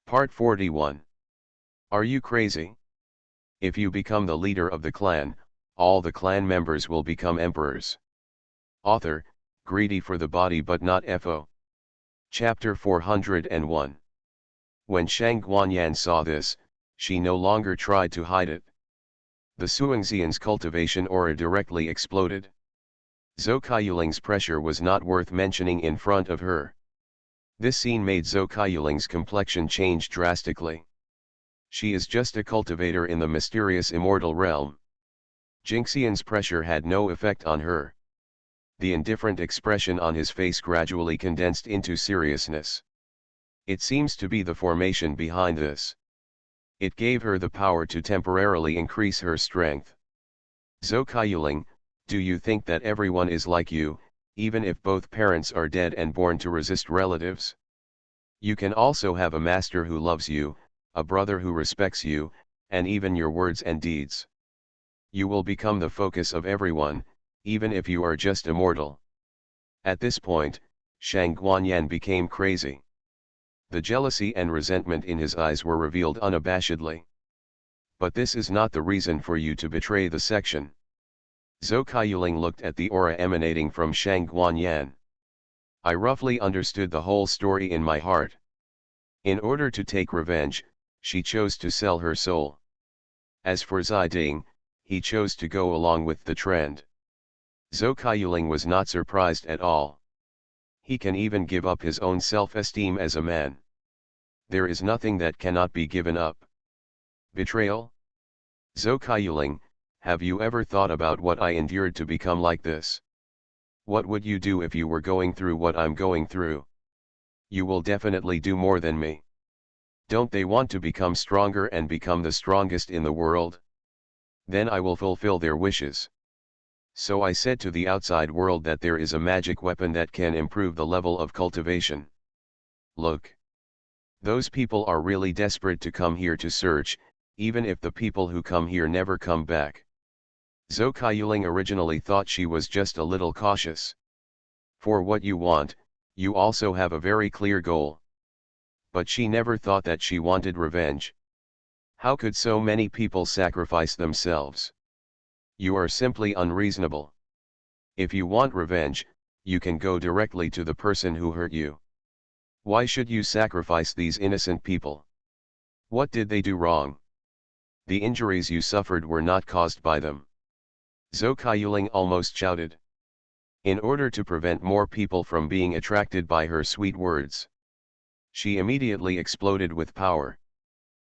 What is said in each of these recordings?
Part 41. Are you crazy? If you become the leader of the clan, all the clan members will become emperors. Author, greedy for the body but not FO. Chapter 401. When Shang Guanyan saw this, she no longer tried to hide it. The Suingxian's cultivation aura directly exploded. Zhou Kaiyuling's pressure was not worth mentioning in front of her. This scene made Zhou Kaiyuling's complexion change drastically. She is just a cultivator in the mysterious immortal realm. Jingxian's pressure had no effect on her. The indifferent expression on his face gradually condensed into seriousness. It seems to be the formation behind this. It gave her the power to temporarily increase her strength. Zhou Kaiyuling, do you think that everyone is like you, even if both parents are dead and born to resist relatives? You can also have a master who loves you, a brother who respects you, and even your words and deeds. You will become the focus of everyone, even if you are just a mortal. At this point, Shang Guanyan became crazy. The jealousy and resentment in his eyes were revealed unabashedly. But this is not the reason for you to betray the section. Zhou Kaiyuling looked at the aura emanating from Shang Guanyan. I roughly understood the whole story in my heart. In order to take revenge, she chose to sell her soul. As for Ziding, he chose to go along with the trend. Zhou Kaiyuling was not surprised at all. He can even give up his own self-esteem as a man. There is nothing that cannot be given up. Betrayal? Zhou Kaiyuling, have you ever thought about what I endured to become like this? What would you do if you were going through what I'm going through? You will definitely do more than me. Don't they want to become stronger and become the strongest in the world? Then I will fulfill their wishes. So I said to the outside world that there is a magic weapon that can improve the level of cultivation. Look. Those people are really desperate to come here to search, even if the people who come here never come back. Zhou Kaiyuling originally thought she was just a little cautious. For what you want, you also have a very clear goal. But she never thought that she wanted revenge. How could so many people sacrifice themselves? You are simply unreasonable. If you want revenge, you can go directly to the person who hurt you. Why should you sacrifice these innocent people? What did they do wrong? The injuries you suffered were not caused by them. Zhou Kaiyuling almost shouted. In order to prevent more people from being attracted by her sweet words, she immediately exploded with power.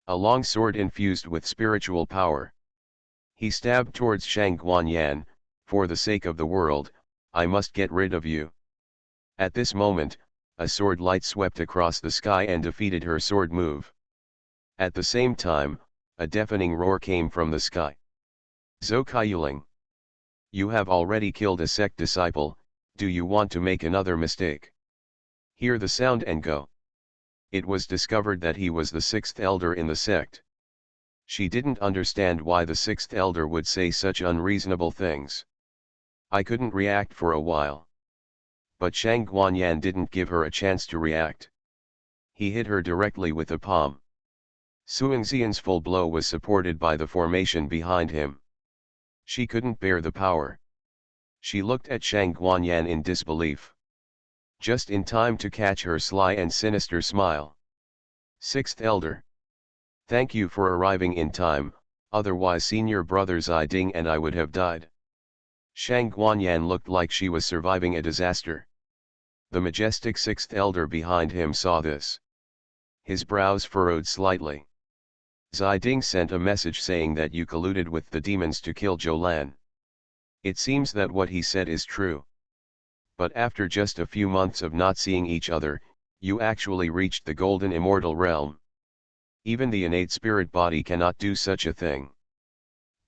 A long sword infused with spiritual power. He stabbed towards Shang Guanyan. For the sake of the world, I must get rid of you. At this moment, a sword light swept across the sky and defeated her sword move. At the same time, a deafening roar came from the sky. Zhou Kaiyuling, you have already killed a sect disciple, do you want to make another mistake? Hear the sound and go. It was discovered that he was the sixth elder in the sect. She didn't understand why the sixth elder would say such unreasonable things. I couldn't react for a while. But Shang Guanyan didn't give her a chance to react. He hit her directly with a palm. Suingxian's full blow was supported by the formation behind him. She couldn't bear the power. She looked at Shang Guanyan in disbelief. Just in time to catch her sly and sinister smile. Sixth elder. Thank you for arriving in time, otherwise senior brother Ziding and I would have died. Shang Guanyan looked like she was surviving a disaster. The majestic sixth elder behind him saw this. His brows furrowed slightly. Ziding sent a message saying that you colluded with the demons to kill Jolan. It seems that what he said is true. But after just a few months of not seeing each other, you actually reached the golden immortal realm. Even the innate spirit body cannot do such a thing.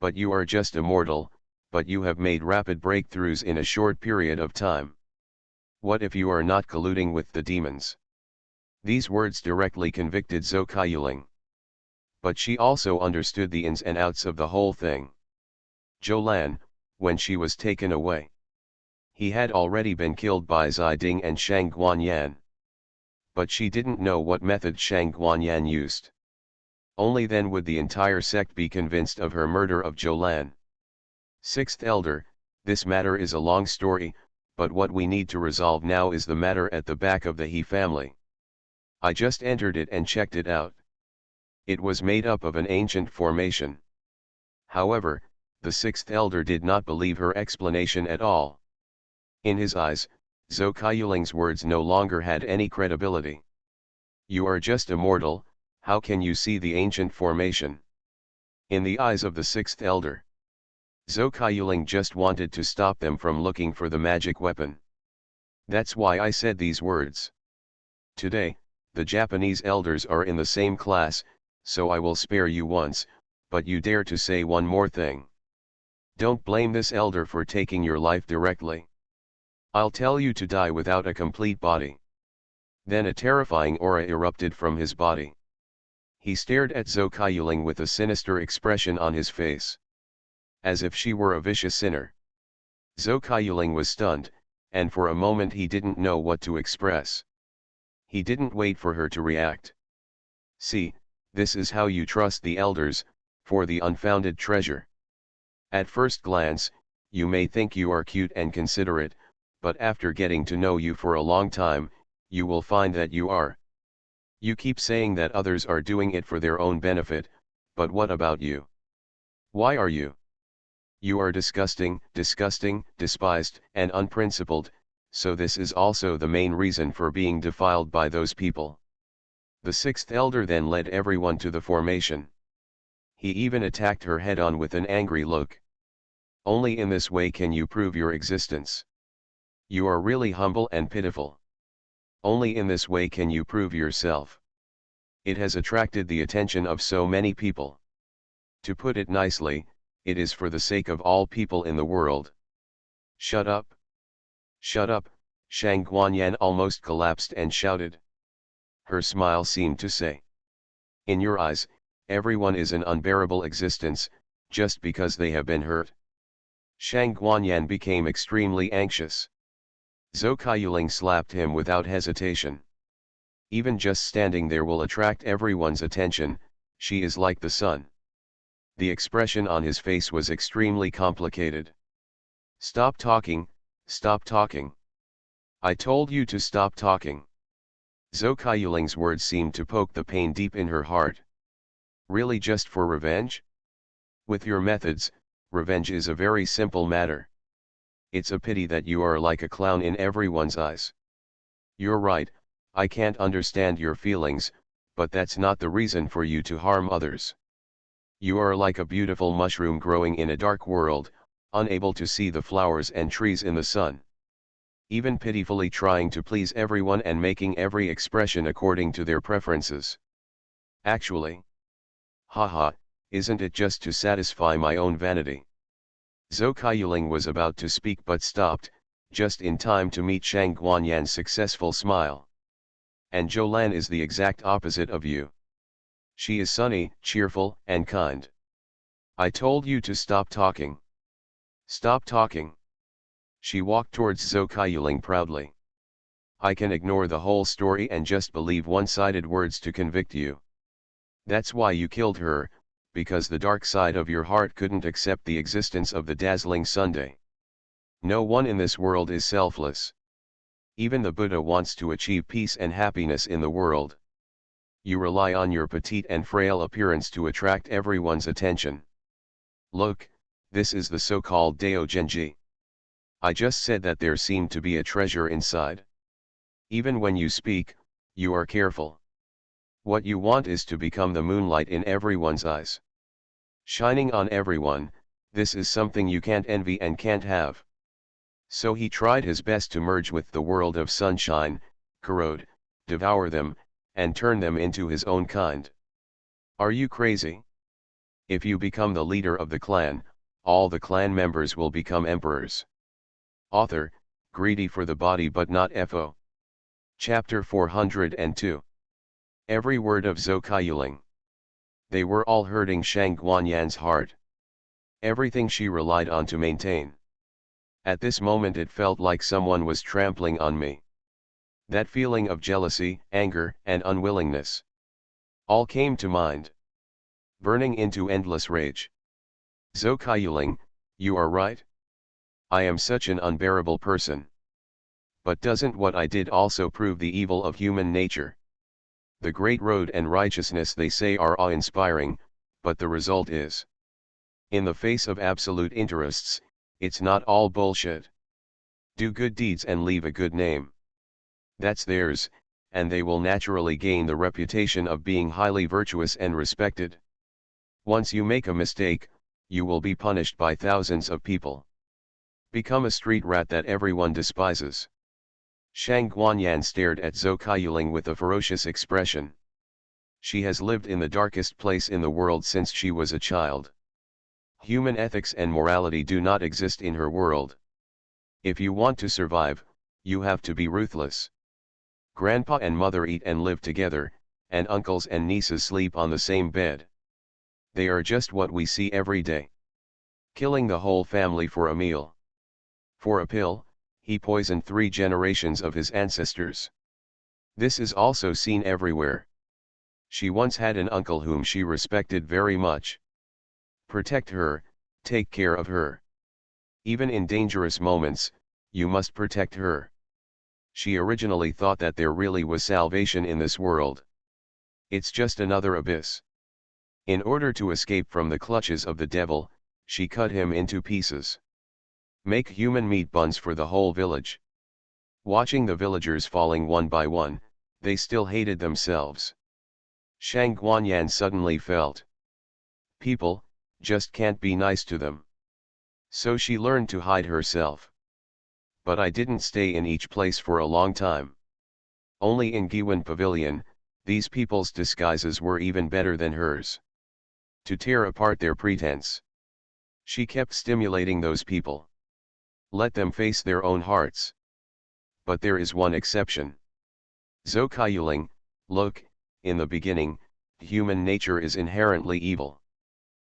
But you are just a mortal, but you have made rapid breakthroughs in a short period of time. What if you are not colluding with the demons? These words directly convicted Zhou Kaiyuling. But she also understood the ins and outs of the whole thing. Jolan, when she was taken away, he had already been killed by Ziding and Shang Guanyan. But she didn't know what method Shang Guanyan used. Only then would the entire sect be convinced of her murder of Jolan. Sixth Elder, this matter is a long story, but what we need to resolve now is the matter at the back of the He family. I just entered it and checked it out. It was made up of an ancient formation. However, the sixth elder did not believe her explanation at all. In his eyes, Zhou Kaiyuling's words no longer had any credibility. You are just a mortal, how can you see the ancient formation? In the eyes of the sixth elder, Zhou Kaiyuling just wanted to stop them from looking for the magic weapon. That's why I said these words. Today, the Japanese elders are in the same class, so I will spare you once, but you dare to say one more thing. Don't blame this elder for taking your life directly. I'll tell you to die without a complete body. Then a terrifying aura erupted from his body. He stared at Zhou Kaiyuling with a sinister expression on his face. As if she were a vicious sinner. Zhou Kaiyuling was stunned, and for a moment he didn't know what to express. He didn't wait for her to react. See, this is how you trust the elders, for the unfounded treasure. At first glance, you may think you are cute and considerate, but after getting to know you for a long time, you will find that you are. You keep saying that others are doing it for their own benefit, but what about you? Why are you? You are disgusting, despised, and unprincipled, so this is also the main reason for being defiled by those people. The sixth elder then led everyone to the formation. He even attacked her head-on with an angry look. Only in this way can you prove your existence. You are really humble and pitiful. Only in this way can you prove yourself. It has attracted the attention of so many people. To put it nicely, it is for the sake of all people in the world. Shut up. Shut up, Shang Guanyan almost collapsed and shouted. Her smile seemed to say. In your eyes, everyone is an unbearable existence, just because they have been hurt. Shang Guanyan became extremely anxious. Zhou Kaiyuling slapped him without hesitation. Even just standing there will attract everyone's attention, she is like the sun. The expression on his face was extremely complicated. Stop talking, stop talking. I told you to stop talking. Zhou Kaiyuling's words seemed to poke the pain deep in her heart. Really just for revenge? With your methods, revenge is a very simple matter. It's a pity that you are like a clown in everyone's eyes. You're right, I can't understand your feelings, but that's not the reason for you to harm others. You are like a beautiful mushroom growing in a dark world, unable to see the flowers and trees in the sun. Even pitifully trying to please everyone and making every expression according to their preferences. Actually. Haha, isn't it just to satisfy my own vanity? Zhou Kaiyuling was about to speak but stopped, just in time to meet Shang Guanyan's successful smile. And Jolan is the exact opposite of you. She is sunny, cheerful, and kind. I told you to stop talking. Stop talking. She walked towards Zhou Kaiyuling proudly. I can ignore the whole story and just believe one-sided words to convict you. That's why you killed her, because the dark side of your heart couldn't accept the existence of the dazzling Sunday. No one in this world is selfless. Even the Buddha wants to achieve peace and happiness in the world. You rely on your petite and frail appearance to attract everyone's attention. Look, this is the so-called Dao Genji. I just said that there seemed to be a treasure inside. Even when you speak, you are careful. What you want is to become the moonlight in everyone's eyes. Shining on everyone, this is something you can't envy and can't have. So he tried his best to merge with the world of sunshine, corrode, devour them, and turn them into his own kind. Are you crazy? If you become the leader of the clan, all the clan members will become emperors. Author, greedy for the body but not FO. Chapter 402. Every word of Zhou Kaiyuling. They were all hurting Shang Guanyan's heart. Everything she relied on to maintain. At this moment it felt like someone was trampling on me. That feeling of jealousy, anger, and unwillingness. All came to mind. Burning into endless rage. Zhou, you are right. I am such an unbearable person. But doesn't what I did also prove the evil of human nature? The great road and righteousness they say are awe-inspiring, but the result is, in the face of absolute interests, it's not all bullshit. Do good deeds and leave a good name. That's theirs, and they will naturally gain the reputation of being highly virtuous and respected. Once you make a mistake, you will be punished by thousands of people. Become a street rat that everyone despises. Shang Guanyan stared at Zhou with a ferocious expression. She has lived in the darkest place in the world since she was a child. Human ethics and morality do not exist in her world. If you want to survive, you have to be ruthless. Grandpa and mother eat and live together, and uncles and nieces sleep on the same bed. They are just what we see every day. Killing the whole family for a meal. For a pill, he poisoned 3 generations of his ancestors. This is also seen everywhere. She once had an uncle whom she respected very much. Protect her, take care of her. Even in dangerous moments, you must protect her. She originally thought that there really was salvation in this world. It's just another abyss. In order to escape from the clutches of the devil, she cut him into pieces. Make human meat buns for the whole village. Watching the villagers falling one by one, they still hated themselves. Shang Guanyan suddenly felt. People, just can't be nice to them. So she learned to hide herself. But I didn't stay in each place for a long time. Only in Giwan Pavilion, these people's disguises were even better than hers. To tear apart their pretense. She kept stimulating those people. Let them face their own hearts. But there is one exception. Zhou, look, in the beginning, human nature is inherently evil.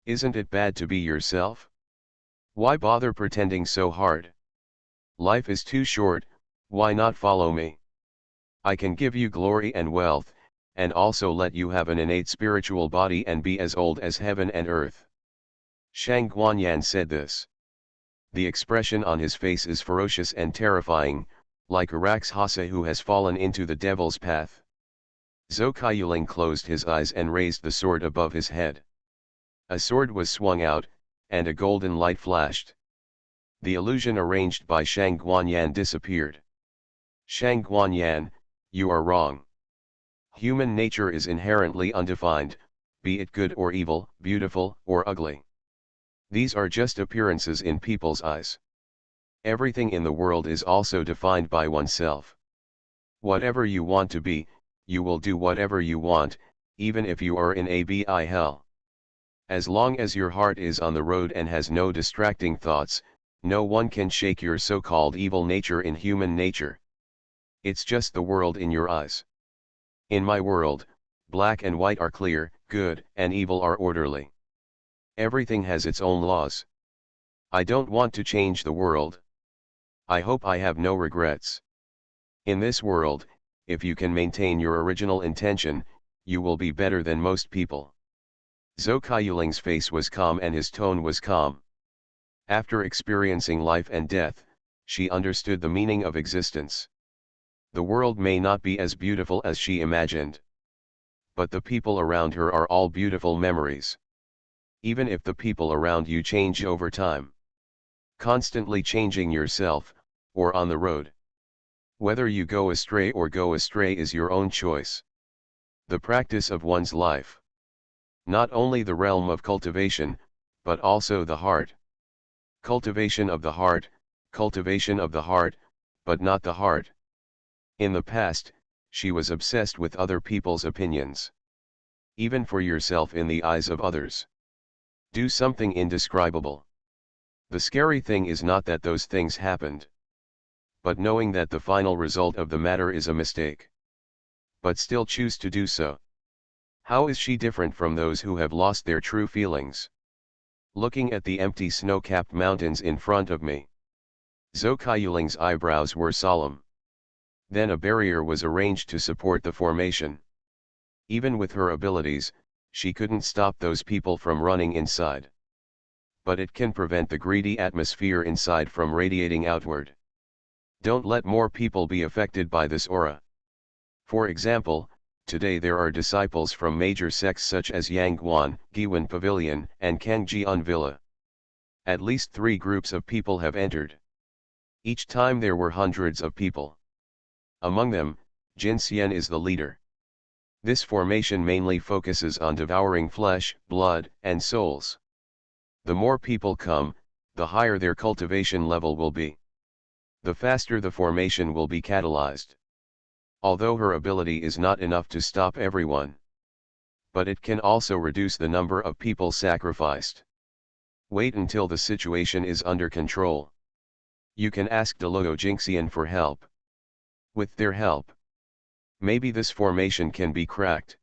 Isn't it bad to be yourself? Why bother pretending so hard? Life is too short, why not follow me? I can give you glory and wealth, and also let you have an innate spiritual body and be as old as heaven and earth. Shang Guanyan said this. The expression on his face is ferocious and terrifying, like a Rakshasa who has fallen into the devil's path. Zhou closed his eyes and raised the sword above his head. A sword was swung out, and a golden light flashed. The illusion arranged by Shang Guanyan disappeared. Shang Guanyan, you are wrong. Human nature is inherently undefined, be it good or evil, beautiful or ugly. These are just appearances in people's eyes. Everything in the world is also defined by oneself. Whatever you want to be, you will do whatever you want, even if you are in a hell. As long as your heart is on the road and has no distracting thoughts, no one can shake your so-called evil nature in human nature. It's just the world in your eyes. In my world, black and white are clear, good and evil are orderly. Everything has its own laws. I don't want to change the world. I hope I have no regrets. In this world, if you can maintain your original intention, you will be better than most people. Zhou face was calm and his tone was calm. After experiencing life and death, she understood the meaning of existence. The world may not be as beautiful as she imagined. But the people around her are all beautiful memories. Even if the people around you change over time. Constantly changing yourself, or on the road. Whether you go astray or go astray is your own choice. The practice of one's life. Not only the realm of cultivation, but also the heart. Cultivation of the heart, but not the heart. In the past, she was obsessed with other people's opinions. Even for yourself in the eyes of others. Do something indescribable. The scary thing is not that those things happened. But knowing that the final result of the matter is a mistake. But still choose to do so. How is she different from those who have lost their true feelings? Looking at the empty snow-capped mountains in front of me. Zhou eyebrows were solemn. Then a barrier was arranged to support the formation. Even with her abilities, she couldn't stop those people from running inside. But it can prevent the greedy atmosphere inside from radiating outward. Don't let more people be affected by this aura. For example, today there are disciples from major sects such as Yangguan, Giwan Pavilion, and Kangjian Villa. At least 3 groups of people have entered. Each time there were hundreds of people. Among them, Jin Xian is the leader. This formation mainly focuses on devouring flesh, blood, and souls. The more people come, the higher their cultivation level will be. The faster the formation will be catalyzed. Although her ability is not enough to stop everyone. But it can also reduce the number of people sacrificed. Wait until the situation is under control. You can ask Deluo Jingxian for help. With their help, maybe this formation can be cracked.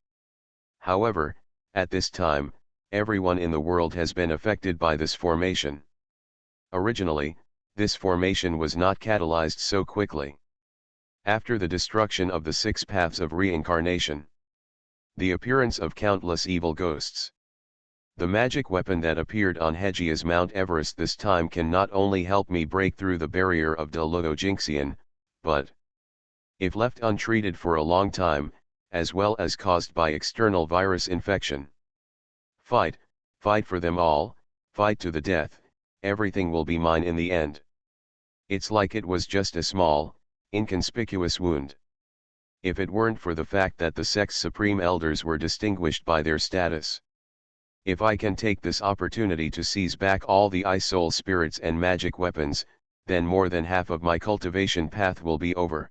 However, at this time, everyone in the world has been affected by this formation. Originally, this formation was not catalyzed so quickly. After the destruction of the 6 paths of reincarnation, the appearance of countless evil ghosts, the magic weapon that appeared on Hejia's Mount Everest this time can not only help me break through the barrier of Deluo Jingxian, but, if left untreated for a long time, as well as caused by external virus infection. Fight for them all, fight to the death, everything will be mine in the end. It's like it was just a small, inconspicuous wound. If it weren't for the fact that the sect's supreme elders were distinguished by their status. If I can take this opportunity to seize back all the soul spirits and magic weapons, then more than half of my cultivation path will be over.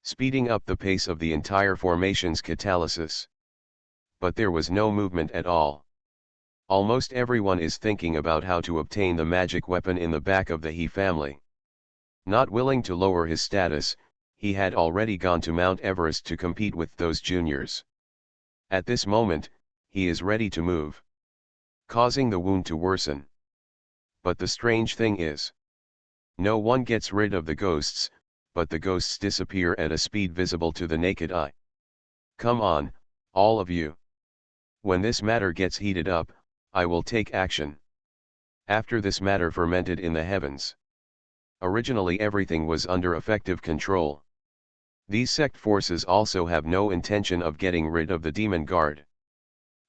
Speeding up the pace of the entire formation's catalysis. But there was no movement at all. Almost everyone is thinking about how to obtain the magic weapon in the back of the He family. Not willing to lower his status, he had already gone to Mount Everest to compete with those juniors. At this moment, he is ready to move, causing the wound to worsen. But the strange thing is, no one gets rid of the ghosts, but the ghosts disappear at a speed visible to the naked eye. Come on, all of you. When this matter gets heated up, I will take action. After this matter fermented in the heavens. Originally everything was under effective control. These sect forces also have no intention of getting rid of the demon guard.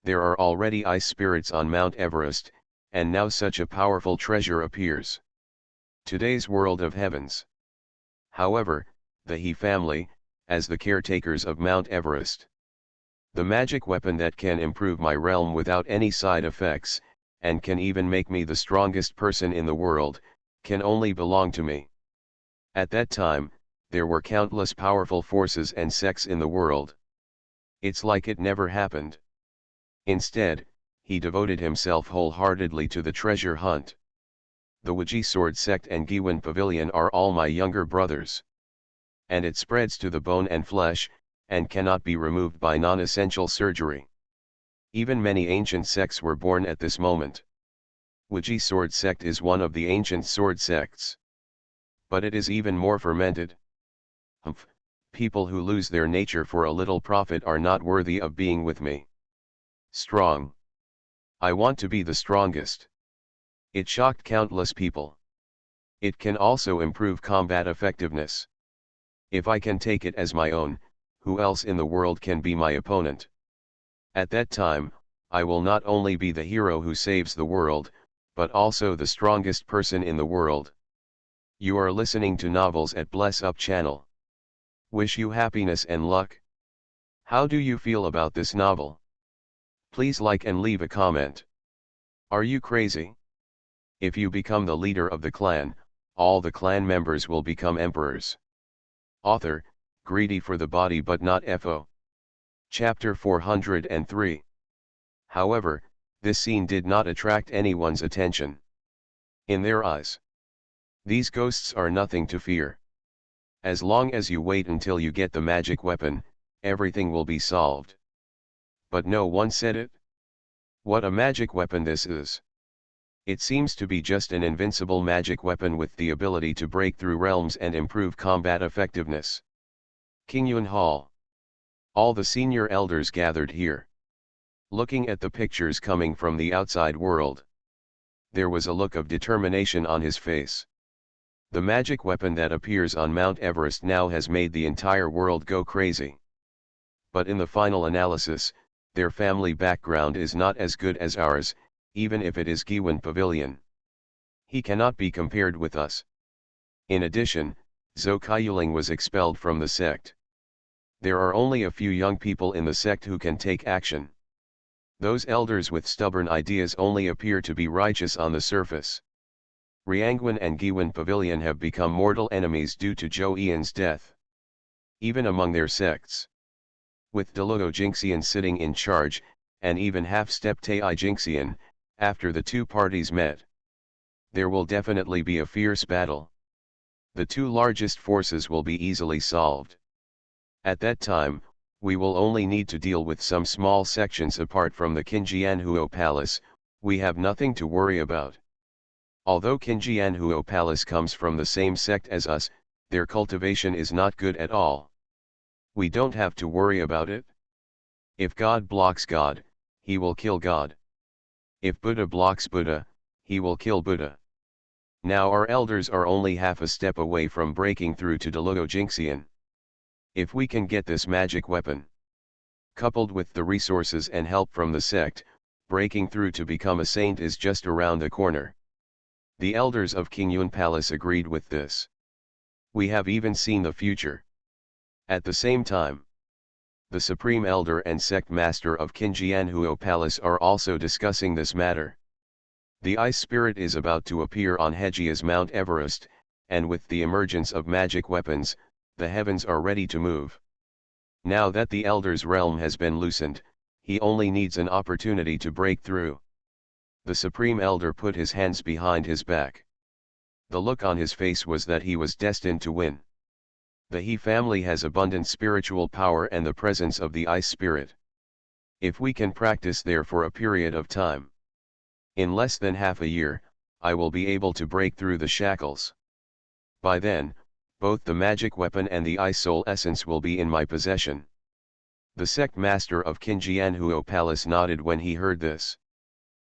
There are already ice spirits on Mount Everest, and now such a powerful treasure appears. Today's world of heavens. However, the He family, as the caretakers of Mount Everest. The magic weapon that can improve my realm without any side effects, and can even make me the strongest person in the world, can only belong to me. At that time, there were countless powerful forces and sects in the world. It's like it never happened. Instead, he devoted himself wholeheartedly to the treasure hunt. The Wuji Sword Sect and Giwan Pavilion are all my younger brothers. And it spreads to the bone and flesh, and cannot be removed by non-essential surgery. Even many ancient sects were born at this moment. Wuji Sword Sect is one of the ancient sword sects. But it is even more fermented. People who lose their nature for a little profit are not worthy of being with me. Strong. I want to be the strongest. It shocked countless people. It can also improve combat effectiveness. If I can take it as my own, who else in the world can be my opponent? At that time, I will not only be the hero who saves the world, but also the strongest person in the world. You are listening to Novels at Bless Up channel. Wish you happiness and luck. How do you feel about this novel? Please like and leave a comment. Are you crazy? If you become the leader of the clan, all the clan members will become emperors. Author, greedy for the body but not FO. Chapter 403. However, this scene did not attract anyone's attention. In their eyes, these ghosts are nothing to fear. As long as you wait until you get the magic weapon, everything will be solved. But no one said it. What a magic weapon this is. It seems to be just an invincible magic weapon with the ability to break through realms and improve combat effectiveness. Kingyun Hall. All the senior elders gathered here. Looking at the pictures coming from the outside world, there was a look of determination on his face. The magic weapon that appears on Mount Everest now has made the entire world go crazy. But in the final analysis, their family background is not as good as ours, even if it is Giwan Pavilion. He cannot be compared with us. In addition, Zhou Kaiyuling was expelled from the sect. There are only a few young people in the sect who can take action. Those elders with stubborn ideas only appear to be righteous on the surface. Riangwan and Giwan Pavilion have become mortal enemies due to Zhou Ian's death. Even among their sects, with Deluo Jingxian sitting in charge, and even half-step Tai Jingxian, after the two parties met, there will definitely be a fierce battle. The two largest forces will be easily solved. At that time, we will only need to deal with some small sections apart from the Qinjianhuo Palace. We have nothing to worry about. Although Qinjianhuo Palace comes from the same sect as us, their cultivation is not good at all. We don't have to worry about it. If God blocks God, he will kill God. If Buddha blocks Buddha, he will kill Buddha. Now our elders are only half a step away from breaking through to Deluo Jingxian. If we can get this magic weapon, coupled with the resources and help from the sect, breaking through to become a saint is just around the corner. The elders of Qingyun Palace agreed with this. We have even seen the future. At the same time, the Supreme Elder and Sect Master of Qinjianhuo Palace are also discussing this matter. The Ice Spirit is about to appear on Hejia's Mount Everest, and with the emergence of magic weapons, the heavens are ready to move. Now that the Elder's realm has been loosened, he only needs an opportunity to break through. The Supreme Elder put his hands behind his back. The look on his face was that he was destined to win. The He family has abundant spiritual power and the presence of the Ice Spirit. If we can practice there for a period of time, in less than half a year, I will be able to break through the shackles. By then, both the magic weapon and the Ice Soul Essence will be in my possession. The sect master of Qinjianhuo Palace nodded when he heard this.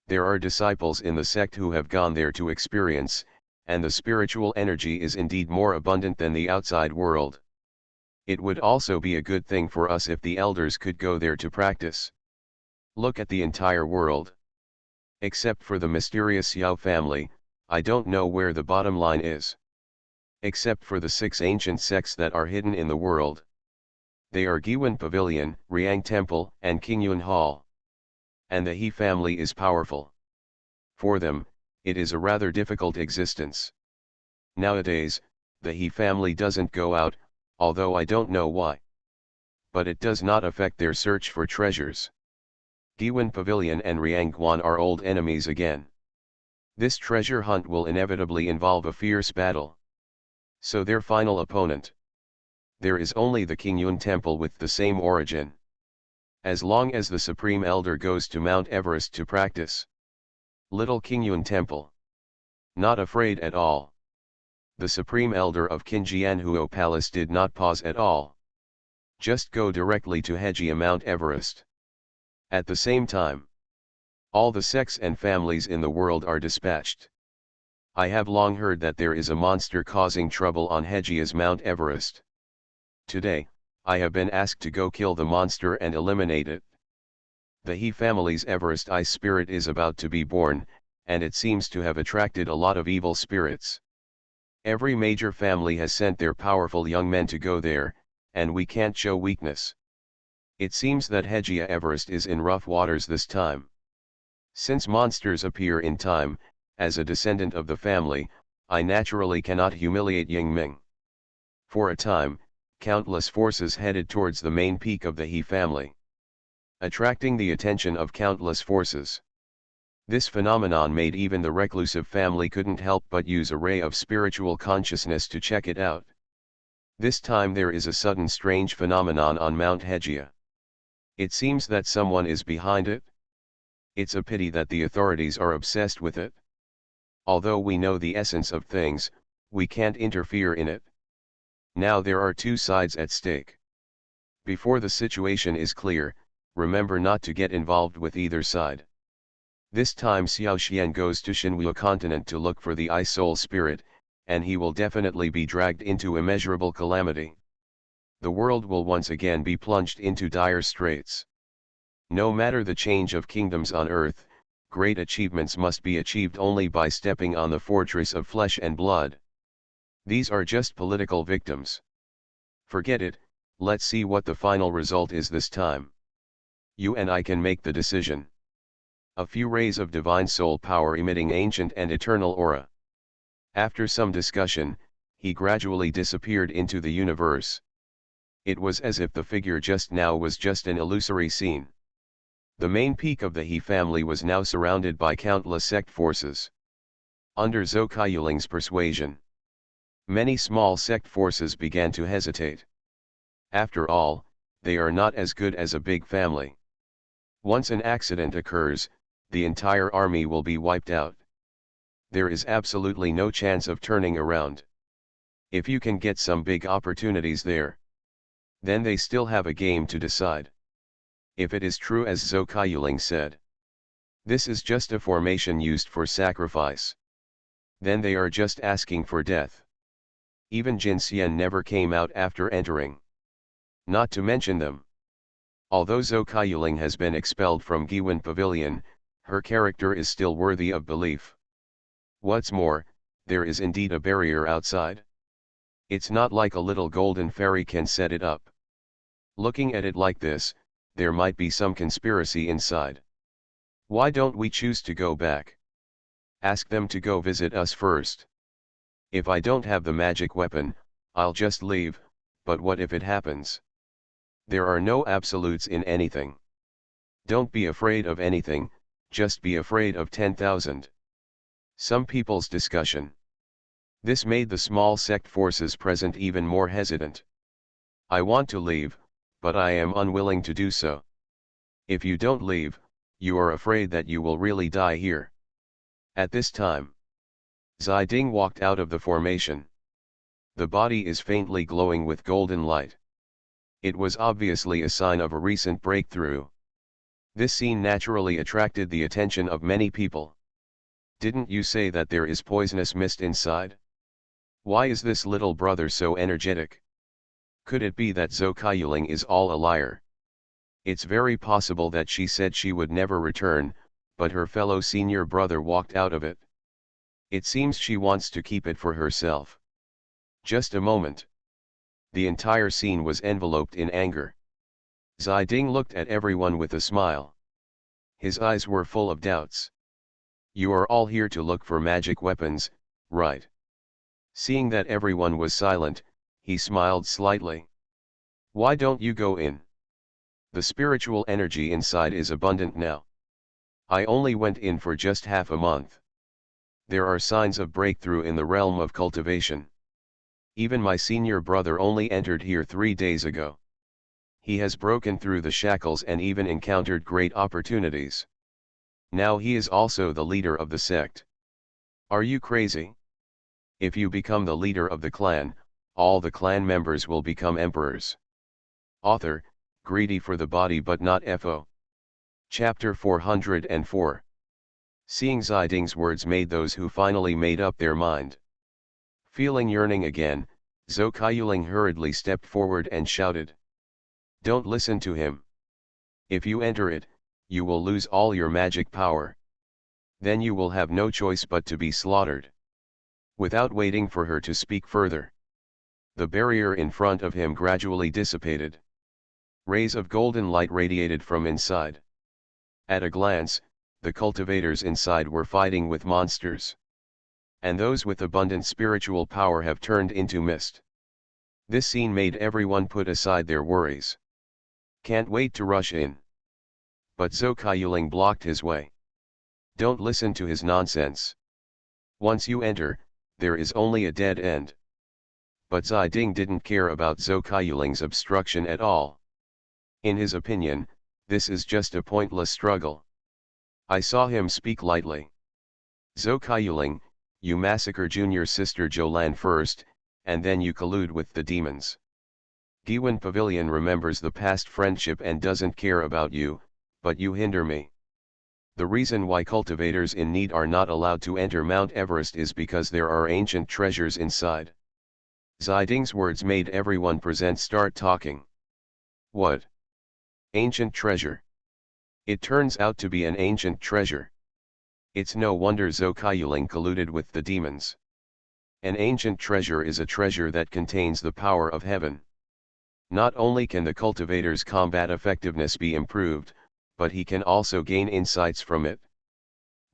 There are disciples in the sect who have gone there to experience, and the spiritual energy is indeed more abundant than the outside world. It would also be a good thing for us if the elders could go there to practice. Look at the entire world. Except for the mysterious Yao family, I don't know where the bottom line is. Except for the 6 ancient sects that are hidden in the world. They are Giwan Pavilion, Riang Temple, and Qingyun Hall. And the He family is powerful. For them, it is a rather difficult existence. Nowadays, the He family doesn't go out, although I don't know why. But it does not affect their search for treasures. Giwan Pavilion and Riangguan are old enemies again. This treasure hunt will inevitably involve a fierce battle. So their final opponent. There is only the Qingyun Temple with the same origin. As long as the Supreme Elder goes to Mount Everest to practice. Little Qingyun Temple. Not afraid at all. The Supreme Elder of Qinjianhuo Palace did not pause at all. Just go directly to Hejia Mount Everest. At the same time, all the sects and families in the world are dispatched. I have long heard that there is a monster causing trouble on Hejia's Mount Everest. Today, I have been asked to go kill the monster and eliminate it. The He family's Everest Ice Spirit is about to be born, and it seems to have attracted a lot of evil spirits. Every major family has sent their powerful young men to go there, and we can't show weakness. It seems that Hejia Everest is in rough waters this time. Since monsters appear in time, as a descendant of the family, I naturally cannot humiliate Yingming. For a time, countless forces headed towards the main peak of the He family, attracting the attention of countless forces. This phenomenon made even the reclusive family couldn't help but use a ray of spiritual consciousness to check it out. This time there is a sudden strange phenomenon on Mount Hejia. It seems that someone is behind it. It's a pity that the authorities are obsessed with it. Although we know the essence of things, we can't interfere in it. Now there are two sides at stake. Before the situation is clear, remember not to get involved with either side. This time Xiao Xian goes to Shenhua continent to look for the Ice Soul Spirit, and he will definitely be dragged into immeasurable calamity. The world will once again be plunged into dire straits. No matter the change of kingdoms on earth, great achievements must be achieved only by stepping on the fortress of flesh and blood. These are just political victims. Forget it, let's see what the final result is this time. You and I can make the decision. A few rays of divine soul power emitting ancient and eternal aura. After some discussion, he gradually disappeared into the universe. It was as if the figure just now was just an illusory scene. The main peak of the He family was now surrounded by countless sect forces. Under Zhou Kaiyuling's persuasion, many small sect forces began to hesitate. After all, they are not as good as a big family. Once an accident occurs, the entire army will be wiped out. There is absolutely no chance of turning around. If you can get some big opportunities there, then they still have a game to decide. If it is true as Zhou Kaiyuling said, this is just a formation used for sacrifice, then they are just asking for death. Even Jin Xian never came out after entering. Not to mention them. Although Zhou Kaiyuling has been expelled from Giwen Pavilion, her character is still worthy of belief. What's more, there is indeed a barrier outside. It's not like a little golden fairy can set it up. Looking at it like this, there might be some conspiracy inside. Why don't we choose to go back? Ask them to go visit us first. If I don't have the magic weapon, I'll just leave, but what if it happens? There are no absolutes in anything. Don't be afraid of anything, just be afraid of 10,000. Some people's discussion. This made the small sect forces present even more hesitant. I want to leave, but I am unwilling to do so. If you don't leave, you are afraid that you will really die here. At this time, Zai Ding walked out of the formation. The body is faintly glowing with golden light. It was obviously a sign of a recent breakthrough. This scene naturally attracted the attention of many people. Didn't you say that there is poisonous mist inside? Why is this little brother so energetic? Could it be that Zhou Kaiyuling is all a liar? It's very possible that she said she would never return, but her fellow senior brother walked out of it. It seems she wants to keep it for herself. Just a moment. The entire scene was enveloped in anger. Zai Ding looked at everyone with a smile. His eyes were full of doubts. You are all here to look for magic weapons, right? Seeing that everyone was silent, he smiled slightly. Why don't you go in? The spiritual energy inside is abundant now. I only went in for just half a month. There are signs of breakthrough in the realm of cultivation. Even my senior brother only entered here 3 days ago. He has broken through the shackles and even encountered great opportunities. Now he is also the leader of the sect. Are you crazy? If you become the leader of the clan, all the clan members will become emperors. Author, greedy for the body but not FO. Chapter 404. Seeing Zai Ding's words made those who finally made up their mind. Feeling yearning again, Zhou Kaiyuling hurriedly stepped forward and shouted. Don't listen to him. If you enter it, you will lose all your magic power. Then you will have no choice but to be slaughtered. Without waiting for her to speak further, the barrier in front of him gradually dissipated. Rays of golden light radiated from inside. At a glance, the cultivators inside were fighting with monsters. And those with abundant spiritual power have turned into mist. This scene made everyone put aside their worries. Can't wait to rush in. But Zhou Kaiyuling blocked his way. Don't listen to his nonsense. Once you enter, there is only a dead end. But Zai Ding didn't care about Zhou Kaiyuling's obstruction at all. In his opinion, this is just a pointless struggle. I saw him speak lightly. Zhou Kaiyuling, you massacre junior sister Jolan first, and then you collude with the demons. Giwan Pavilion remembers the past friendship and doesn't care about you, but you hinder me. The reason why cultivators in need are not allowed to enter Mount Everest is because there are ancient treasures inside. Ziding's words made everyone present start talking. What? Ancient treasure? It turns out to be an ancient treasure. It's no wonder Zokayuling colluded with the demons. An ancient treasure is a treasure that contains the power of heaven. Not only can the cultivator's combat effectiveness be improved, but he can also gain insights from it.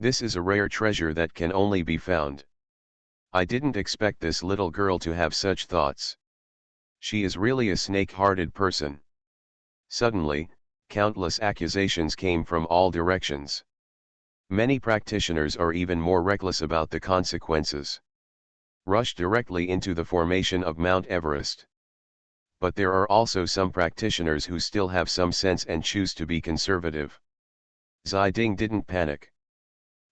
This is a rare treasure that can only be found. I didn't expect this little girl to have such thoughts. She is really a snake-hearted person. Suddenly, countless accusations came from all directions. Many practitioners are even more reckless about the consequences. Rush directly into the formation of Mount Everest. But there are also some practitioners who still have some sense and choose to be conservative. Ziding didn't panic.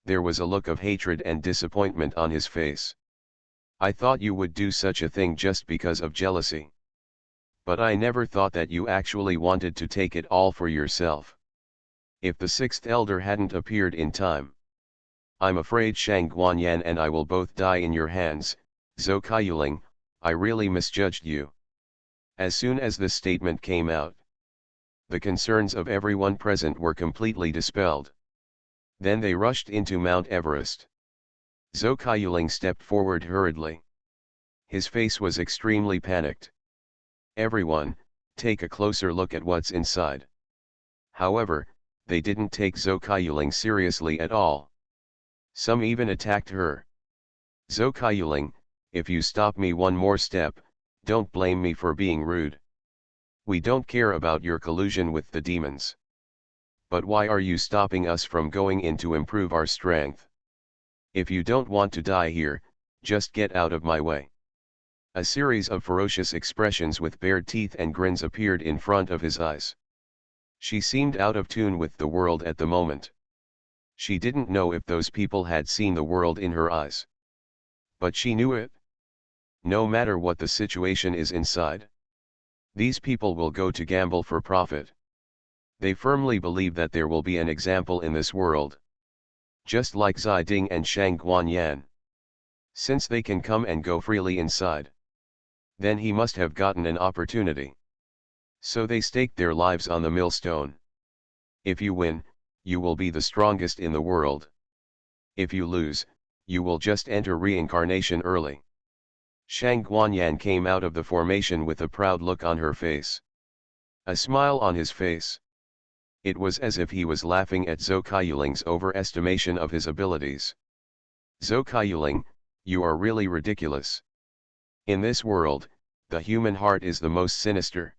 There was a look of hatred and disappointment on his face. I thought you would do such a thing just because of jealousy. But I never thought that you actually wanted to take it all for yourself. If the sixth elder hadn't appeared in time, I'm afraid Shang Guanyan and I will both die in your hands. Zokayuling, I really misjudged you. As soon as this statement came out, the concerns of everyone present were completely dispelled. Then they rushed into Mount Everest. Zokayuling stepped forward hurriedly. His face was extremely panicked. Everyone, take a closer look at what's inside. However, they didn't take Zokayuling seriously at all. Some even attacked her. Zokayuling, if you stop me one more step, don't blame me for being rude. We don't care about your collusion with the demons. But why are you stopping us from going in to improve our strength? If you don't want to die here, just get out of my way. A series of ferocious expressions with bared teeth and grins appeared in front of his eyes. She seemed out of tune with the world at the moment. She didn't know if those people had seen the world in her eyes. But she knew it. No matter what the situation is inside, these people will go to gamble for profit. They firmly believe that there will be an example in this world. Just like Ziding and Shang Guanyan. Since they can come and go freely inside, then he must have gotten an opportunity. So they staked their lives on the millstone. If you win, you will be the strongest in the world. If you lose, you will just enter reincarnation early. Shang Guanyan came out of the formation with a proud look on her face. A smile on his face. It was as if he was laughing at Zokayuling's overestimation of his abilities. Zokayuling, you are really ridiculous. In this world, the human heart is the most sinister.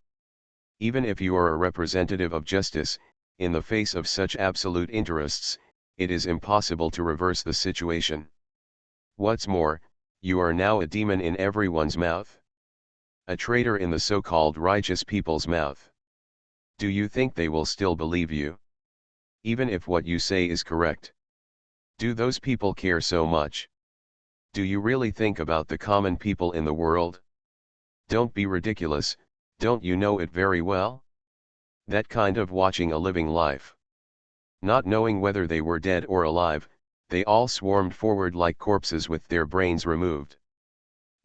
Even if you are a representative of justice, in the face of such absolute interests, it is impossible to reverse the situation. What's more, you are now a demon in everyone's mouth. A traitor in the so-called righteous people's mouth. Do you think they will still believe you? Even if what you say is correct. Do those people care so much? Do you really think about the common people in the world? Don't be ridiculous, don't you know it very well? That kind of watching a living life. Not knowing whether they were dead or alive, they all swarmed forward like corpses with their brains removed.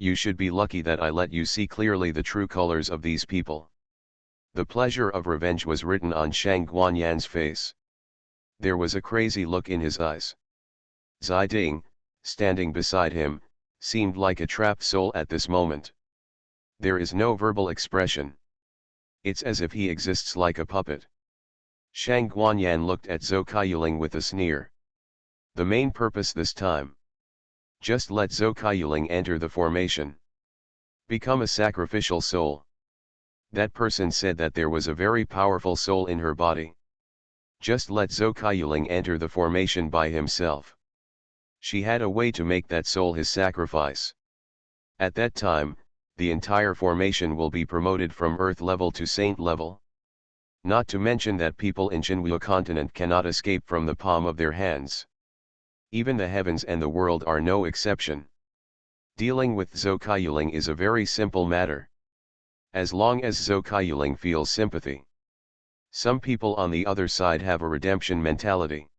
You should be lucky that I let you see clearly the true colors of these people. The pleasure of revenge was written on Shang Guanyan's face. There was a crazy look in his eyes. Ziding, standing beside him, seemed like a trapped soul at this moment. There is no verbal expression. It's as if he exists like a puppet. Shang Guanyan looked at Zokayuling with a sneer. The main purpose this time. Just let Zokayuling enter the formation. Become a sacrificial soul. That person said that there was a very powerful soul in her body. Just let Zokayuling enter the formation by himself. She had a way to make that soul his sacrifice. At that time, the entire formation will be promoted from Earth level to Saint level. Not to mention that people in Xinhua continent cannot escape from the palm of their hands. Even the heavens and the world are no exception. Dealing with Zokayuling is a very simple matter. as long as Zhou feels sympathy. Some people on the other side have a redemption mentality.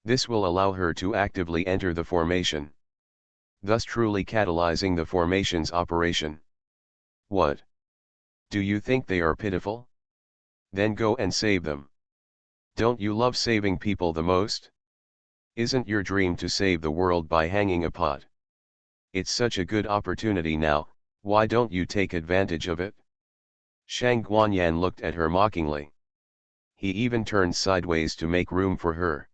This will allow her to actively enter the formation, thus truly catalyzing the formation's operation. What? Do you think they are pitiful? Then go and save them. Don't you love saving people the most? Isn't your dream to save the world by hanging a pot? It's such a good opportunity now, why don't you take advantage of it? Shang Guanyan looked at her mockingly. He even turned sideways to make room for her.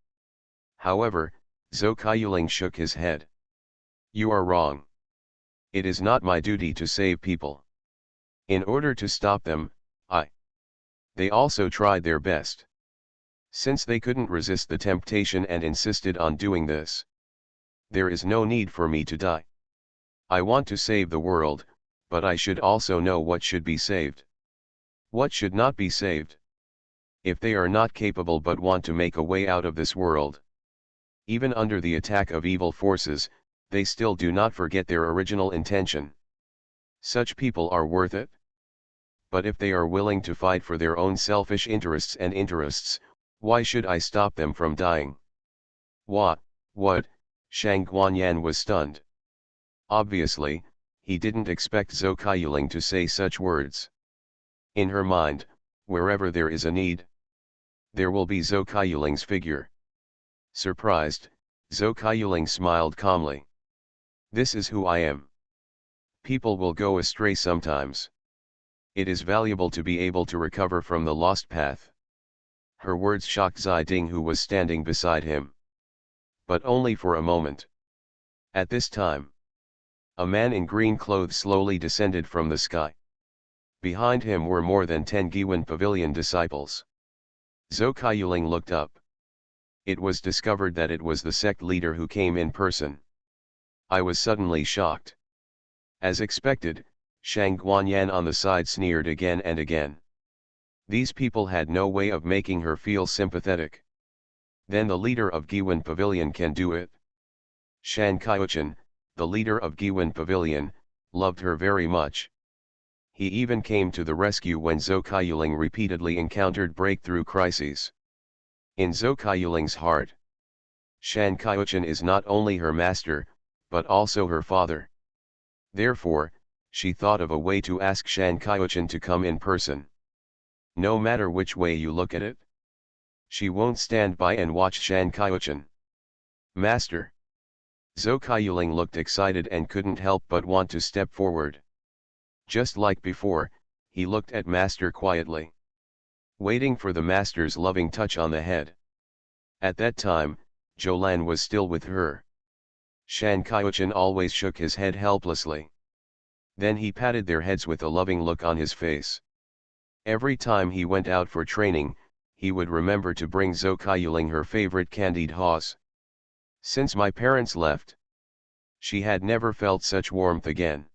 However, Zhou Kaiyuling shook his head. You are wrong. It is not my duty to save people. In order to stop them, They also tried their best. Since they couldn't resist the temptation and insisted on doing this, there is no need for me to die. I want to save the world, but I should also know what should be saved. What should not be saved? If they are not capable but want to make a way out of this world, even under the attack of evil forces, they still do not forget their original intention. Such people are worth it. But if they are willing to fight for their own selfish interests, why should I stop them from dying? What? Shang Guanyan was stunned. Obviously, he didn't expect Zhou Kaiyuling to say such words. In her mind, wherever there is a need, there will be Zhou Kaiyuling's figure. Surprised, Zhou Kaiyuling smiled calmly. This is who I am. People will go astray sometimes. It is valuable to be able to recover from the lost path. Her words shocked Zai Ding, who was standing beside him. But only for a moment. At this time, a man in green clothes slowly descended from the sky. Behind him were more than 10 Giwen Pavilion disciples. Zhou Kaiyuling looked up. It was discovered that it was the sect leader who came in person. I was suddenly shocked. As expected, Shang Guanyan on the side sneered again and again. These people had no way of making her feel sympathetic. Then the leader of Giwen Pavilion can do it. Shan Kaiuchen, the leader of Giwen Pavilion, loved her very much. He even came to the rescue when Zhou Kaiyuling repeatedly encountered breakthrough crises. In Zhou Kaiyuling's heart, Shan Kaiuchen is not only her master, but also her father. Therefore, she thought of a way to ask Shan Kaiuchen to come in person. No matter which way you look at it, she won't stand by and watch Shan Kaiuchen. Master. Zhou Kaiyuling looked excited and couldn't help but want to step forward. Just like before, he looked at Master quietly, waiting for the Master's loving touch on the head. At that time, Jolan was still with her. Shan Kaiuchen always shook his head helplessly. Then he patted their heads with a loving look on his face. Every time he went out for training, he would remember to bring Zhou Kaiyuling her favorite candied haws. Since my parents left, she had never felt such warmth again.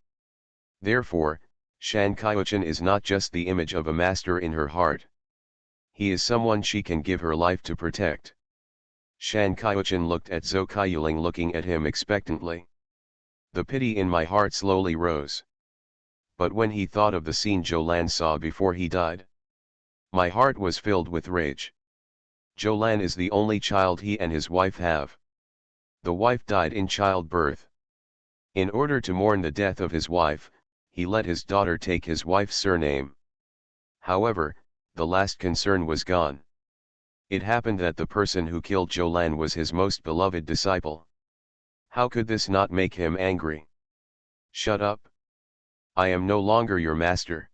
Therefore, Shan Kaiuchen is not just the image of a master in her heart. He is someone she can give her life to protect. Shan Kaiuchen looked at Zhou Kaiyuling, looking at him expectantly. The pity in my heart slowly rose. But when he thought of the scene Jolan saw before he died, my heart was filled with rage. Jolan is the only child he and his wife have. The wife died in childbirth. In order to mourn the death of his wife, he let his daughter take his wife's surname. However, the last concern was gone. It happened that the person who killed Jolan was his most beloved disciple. How could this not make him angry? Shut up. I am no longer your master.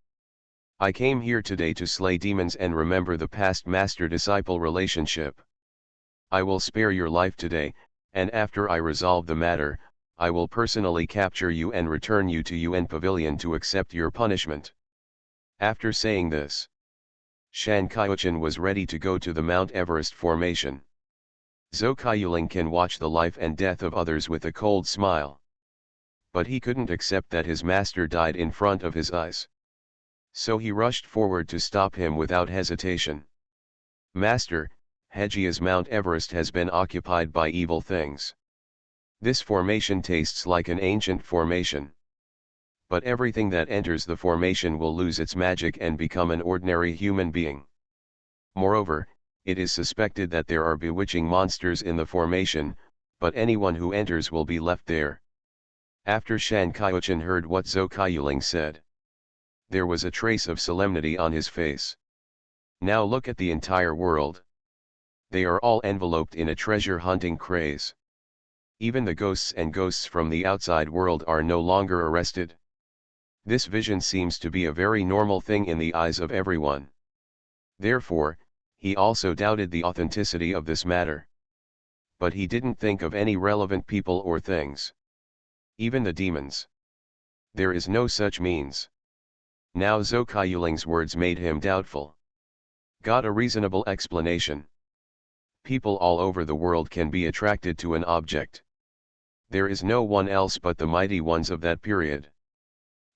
I came here today to slay demons and remember the past master-disciple relationship. I will spare your life today, and after I resolve the matter, I will personally capture you and return you to UN Pavilion to accept your punishment. After saying this, Shan Kaiuchen was ready to go to the Mount Everest formation. Zhou Kaiyuling can watch the life and death of others with a cold smile. But he couldn't accept that his master died in front of his eyes. So he rushed forward to stop him without hesitation. Master, Hejia's Mount Everest has been occupied by evil things. This formation tastes like an ancient formation. but everything that enters the formation will lose its magic and become an ordinary human being. Moreover, it is suspected that there are bewitching monsters in the formation, but anyone who enters will be left there. After Shan Kaiuchin heard what Zhou Kaiyuling said, there was a trace of solemnity on his face. Now look at the entire world. They are all enveloped in a treasure-hunting craze. Even the ghosts from the outside world are no longer arrested. This vision seems to be a very normal thing in the eyes of everyone. Therefore, he also doubted the authenticity of this matter. But he didn't think of any relevant people or things. Even the demons. There is no such means. Now Zhou Kaiyuling's words made him doubtful. Got a reasonable explanation. People all over the world can be attracted to an object. There is no one else but the mighty ones of that period.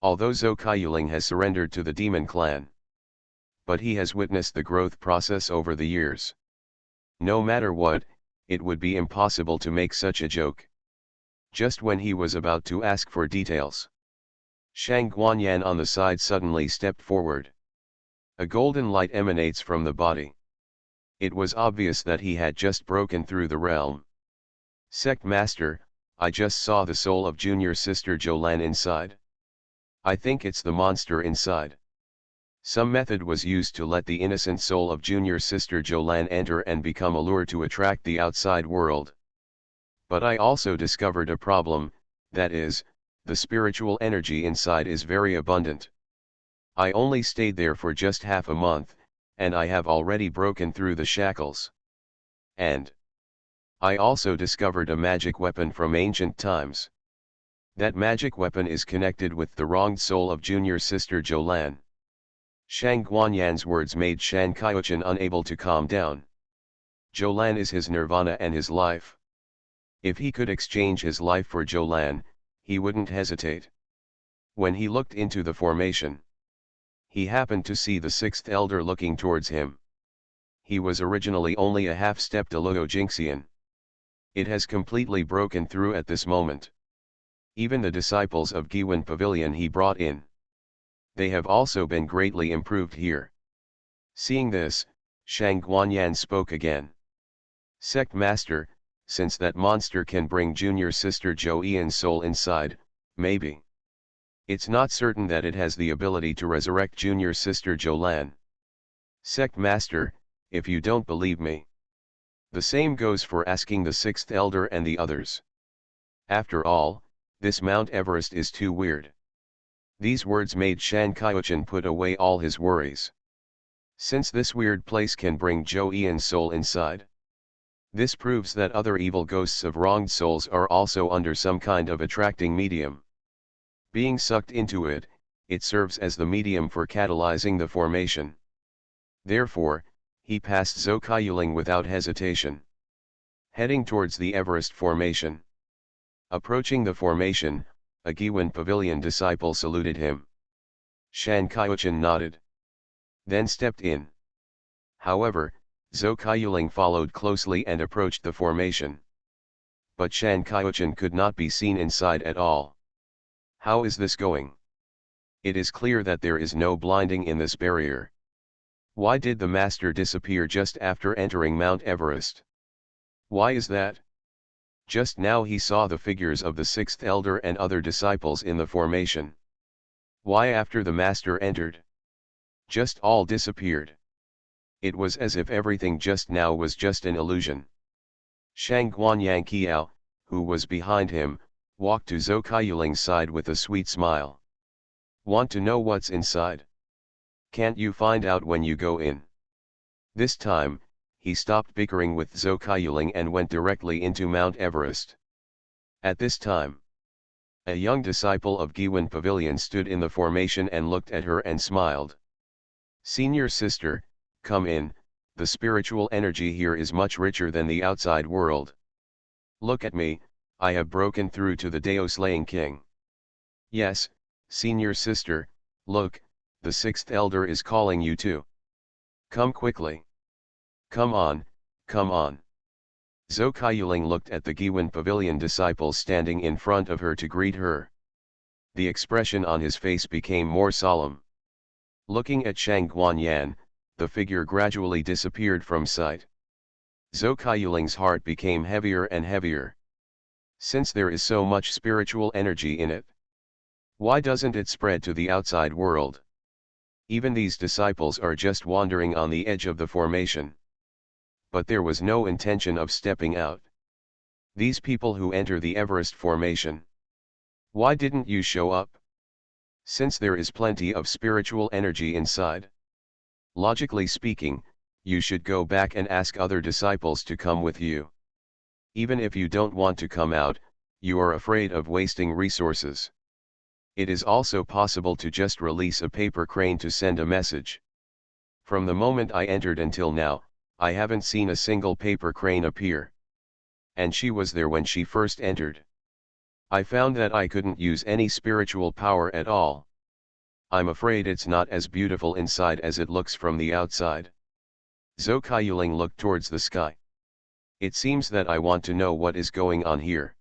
Although Zhou Kaiyuling has surrendered to the demon clan, but he has witnessed the growth process over the years. No matter what, it would be impossible to make such a joke. Just when he was about to ask for details, Shang Guanyan on the side suddenly stepped forward. A golden light emanates from the body. It was obvious that he had just broken through the realm. Sect Master, I just saw the soul of junior sister Jolan inside. I think it's the monster inside. Some method was used to let the innocent soul of junior sister Jolan enter and become a lure to attract the outside world. But I also discovered a problem, that is, the spiritual energy inside is very abundant. I only stayed there for just half a month, and I have already broken through the shackles. And I also discovered a magic weapon from ancient times. That magic weapon is connected with the wronged soul of junior sister Jolan. Shang Guanyan's words made Shan Kaiuchin unable to calm down. Jolan is his nirvana and his life. If he could exchange his life for Jolan, he wouldn't hesitate. When he looked into the formation, he happened to see the sixth elder looking towards him. He was originally only a half-step Deluo Jinxian. It has completely broken through at this moment. Even the disciples of Giwen Pavilion he brought in. They have also been greatly improved here. Seeing this, Shang Guanyan spoke again. Sect Master, since that monster can bring junior sister Jo Ian's soul inside, maybe. It's not certain that it has the ability to resurrect junior sister Jolan. Sect Master, if you don't believe me. The same goes for asking the sixth elder and the others. After all, this Mount Everest is too weird. These words made Shan Kaiuchin put away all his worries. Since this weird place can bring Jo Ian's soul inside, this proves that other evil ghosts of wronged souls are also under some kind of attracting medium. Being sucked into it, it serves as the medium for catalyzing the formation. Therefore, he passed Zhou Kaiyuling without hesitation, heading towards the Everest formation. Approaching the formation, a Giwen Pavilion disciple saluted him. Shan Kaiuchin nodded, then stepped in. However, Zhou Kaiyuling followed closely and approached the formation. But Shan Kaiuchin could not be seen inside at all. How is this going? It is clear that there is no blinding in this barrier. Why did the master disappear just after entering Mount Everest? Why is that? Just now he saw the figures of the sixth elder and other disciples in the formation. Why after the master entered? Just all disappeared. It was as if everything just now was just an illusion. Shang Guanyang Kiao, who was behind him, walked to Zhou Kaiyuling's side with a sweet smile. Want to know what's inside? Can't you find out when you go in? This time, he stopped bickering with Zhou Kaiyuling and went directly into Mount Everest. At this time, a young disciple of Giwen Pavilion stood in the formation and looked at her and smiled. Senior sister, come in, the spiritual energy here is much richer than the outside world. Look at me, I have broken through to the Dao-slaying king. Yes, senior sister, look, the sixth elder is calling you too. Come quickly. Come on, come on. Zhou Kaiyuling looked at the Giwen Pavilion disciples standing in front of her to greet her. The expression on his face became more solemn. Looking at Shang Guanyan, the figure gradually disappeared from sight. Zhou Kaiyuling's heart became heavier and heavier. Since there is so much spiritual energy in it, why doesn't it spread to the outside world? Even these disciples are just wandering on the edge of the formation. But there was no intention of stepping out. These people who enter the Everest formation, why didn't you show up? Since there is plenty of spiritual energy inside. Logically speaking, you should go back and ask other disciples to come with you. Even if you don't want to come out, you are afraid of wasting resources. It is also possible to just release a paper crane to send a message. From the moment I entered until now, I haven't seen a single paper crane appear. And she was there when she first entered. I found that I couldn't use any spiritual power at all. I'm afraid it's not as beautiful inside as it looks from the outside. Zhou Kaiyuling looked towards the sky. It seems that I want to know what is going on here.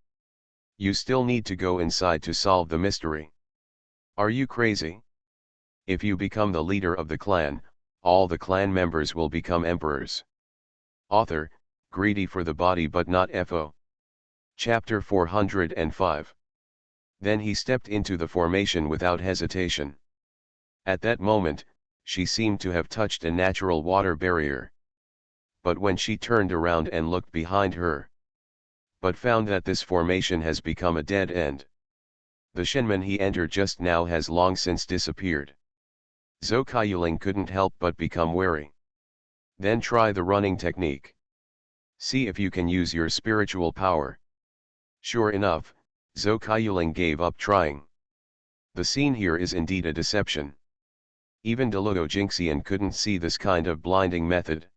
You still need to go inside to solve the mystery. Are you crazy? If you become the leader of the clan, all the clan members will become emperors. Author, greedy for the body but not FO. Chapter 405. Then he stepped into the formation without hesitation. At that moment, she seemed to have touched a natural water barrier. But when she turned around and looked behind her, but found that this formation has become a dead end. The Shenman he entered just now has long since disappeared. Zhou Kaiyuling couldn't help but become wary. Then try the running technique. See if you can use your spiritual power. Sure enough, Zhou Kaiyuling gave up trying. The scene here is indeed a deception. Even Deluo Jingxian couldn't see this kind of blinding method.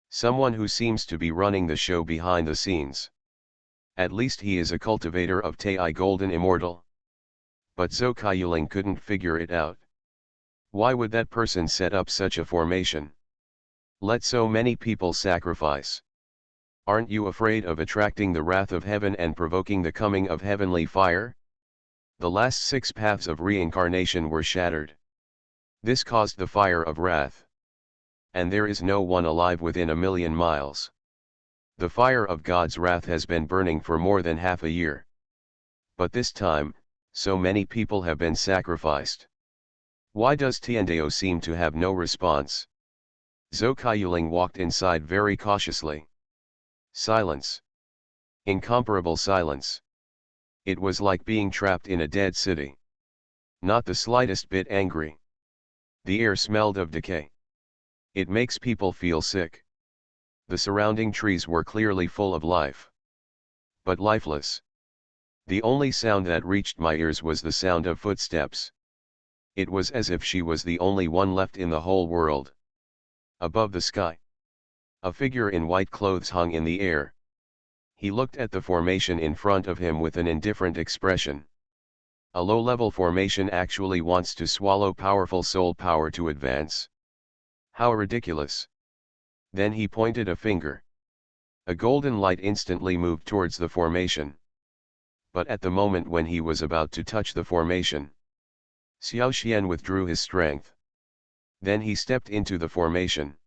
Someone who seems to be running the show behind the scenes. At least he is a cultivator of Tai Golden Immortal. But Zhou Kaiyuling couldn't figure it out. Why would that person set up such a formation? Let so many people sacrifice. Aren't you afraid of attracting the wrath of heaven and provoking the coming of heavenly fire? The last 6 paths of reincarnation were shattered. This caused the fire of wrath. And there is no one alive within 1,000,000 miles. The fire of God's wrath has been burning for more than half a year. But this time, so many people have been sacrificed. Why does Tiandao seem to have no response? Zhou Kaiyuling walked inside very cautiously. Silence. Incomparable silence. It was like being trapped in a dead city. Not the slightest bit angry. The air smelled of decay. It makes people feel sick. The surrounding trees were clearly full of life. But lifeless. The only sound that reached my ears was the sound of footsteps. It was as if she was the only one left in the whole world. Above the sky, a figure in white clothes hung in the air. He looked at the formation in front of him with an indifferent expression. A low-level formation actually wants to swallow powerful soul power to advance. How ridiculous. Then he pointed a finger. A golden light instantly moved towards the formation. But at the moment when he was about to touch the formation, Xiao Xian withdrew his strength. Then he stepped into the formation.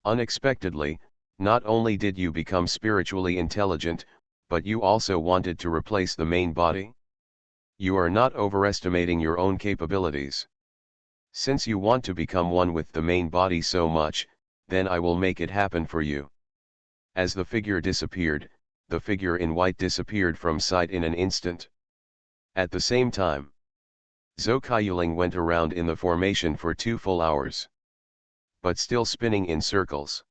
Unexpectedly, not only did you become spiritually intelligent, but you also wanted to replace the main body? You are not overestimating your own capabilities. Since you want to become one with the main body so much, then I will make it happen for you. As the figure disappeared, the figure in white disappeared from sight in an instant. At the same time, Zhou Kaiyuling went around in the formation for 2 full hours. But still spinning in circles.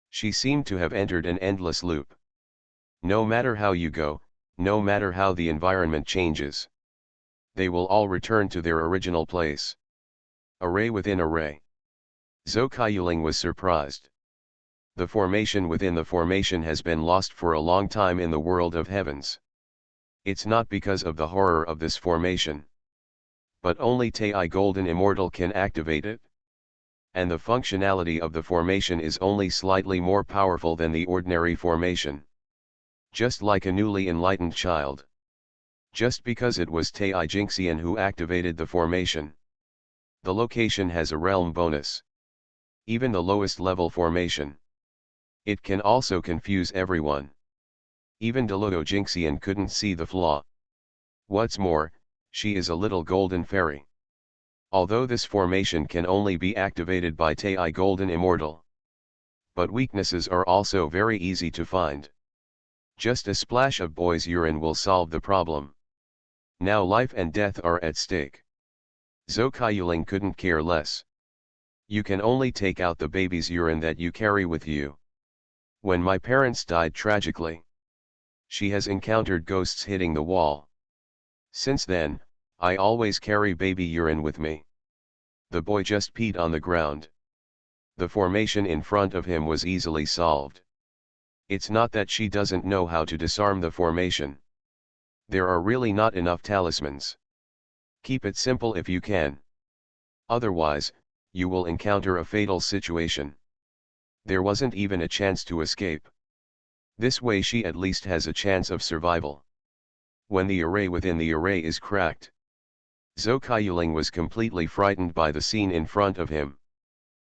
She seemed to have entered an endless loop. No matter how you go, no matter how the environment changes, they will all return to their original place. Array within array. Zhou Kaiyuling was surprised. The formation within the formation has been lost for a long time in the world of heavens. It's not because of the horror of this formation. But only Tai Golden Immortal can activate it. And the functionality of the formation is only slightly more powerful than the ordinary formation. Just like a newly enlightened child. just because it was Taijingxian who activated the formation. The location has a realm bonus. Even the lowest level formation. It can also confuse everyone. Even Deludo Jinxian couldn't see the flaw. What's more, she is a little golden fairy. Although this formation can only be activated by Tai Golden Immortal. But weaknesses are also very easy to find. Just a splash of boy's urine will solve the problem. Now life and death are at stake. Zhou Kaiyuling couldn't care less. You can only take out the baby's urine that you carry with you. When my parents died tragically, she has encountered ghosts hitting the wall. Since then, I always carry baby urine with me. The boy just peed on the ground. The formation in front of him was easily solved. It's not that she doesn't know how to disarm the formation. There are really not enough talismans. Keep it simple if you can. Otherwise, you will encounter a fatal situation. There wasn't even a chance to escape. This way she at least has a chance of survival. When the array within the array is cracked. Zhou Kaiyuling was completely frightened by the scene in front of him.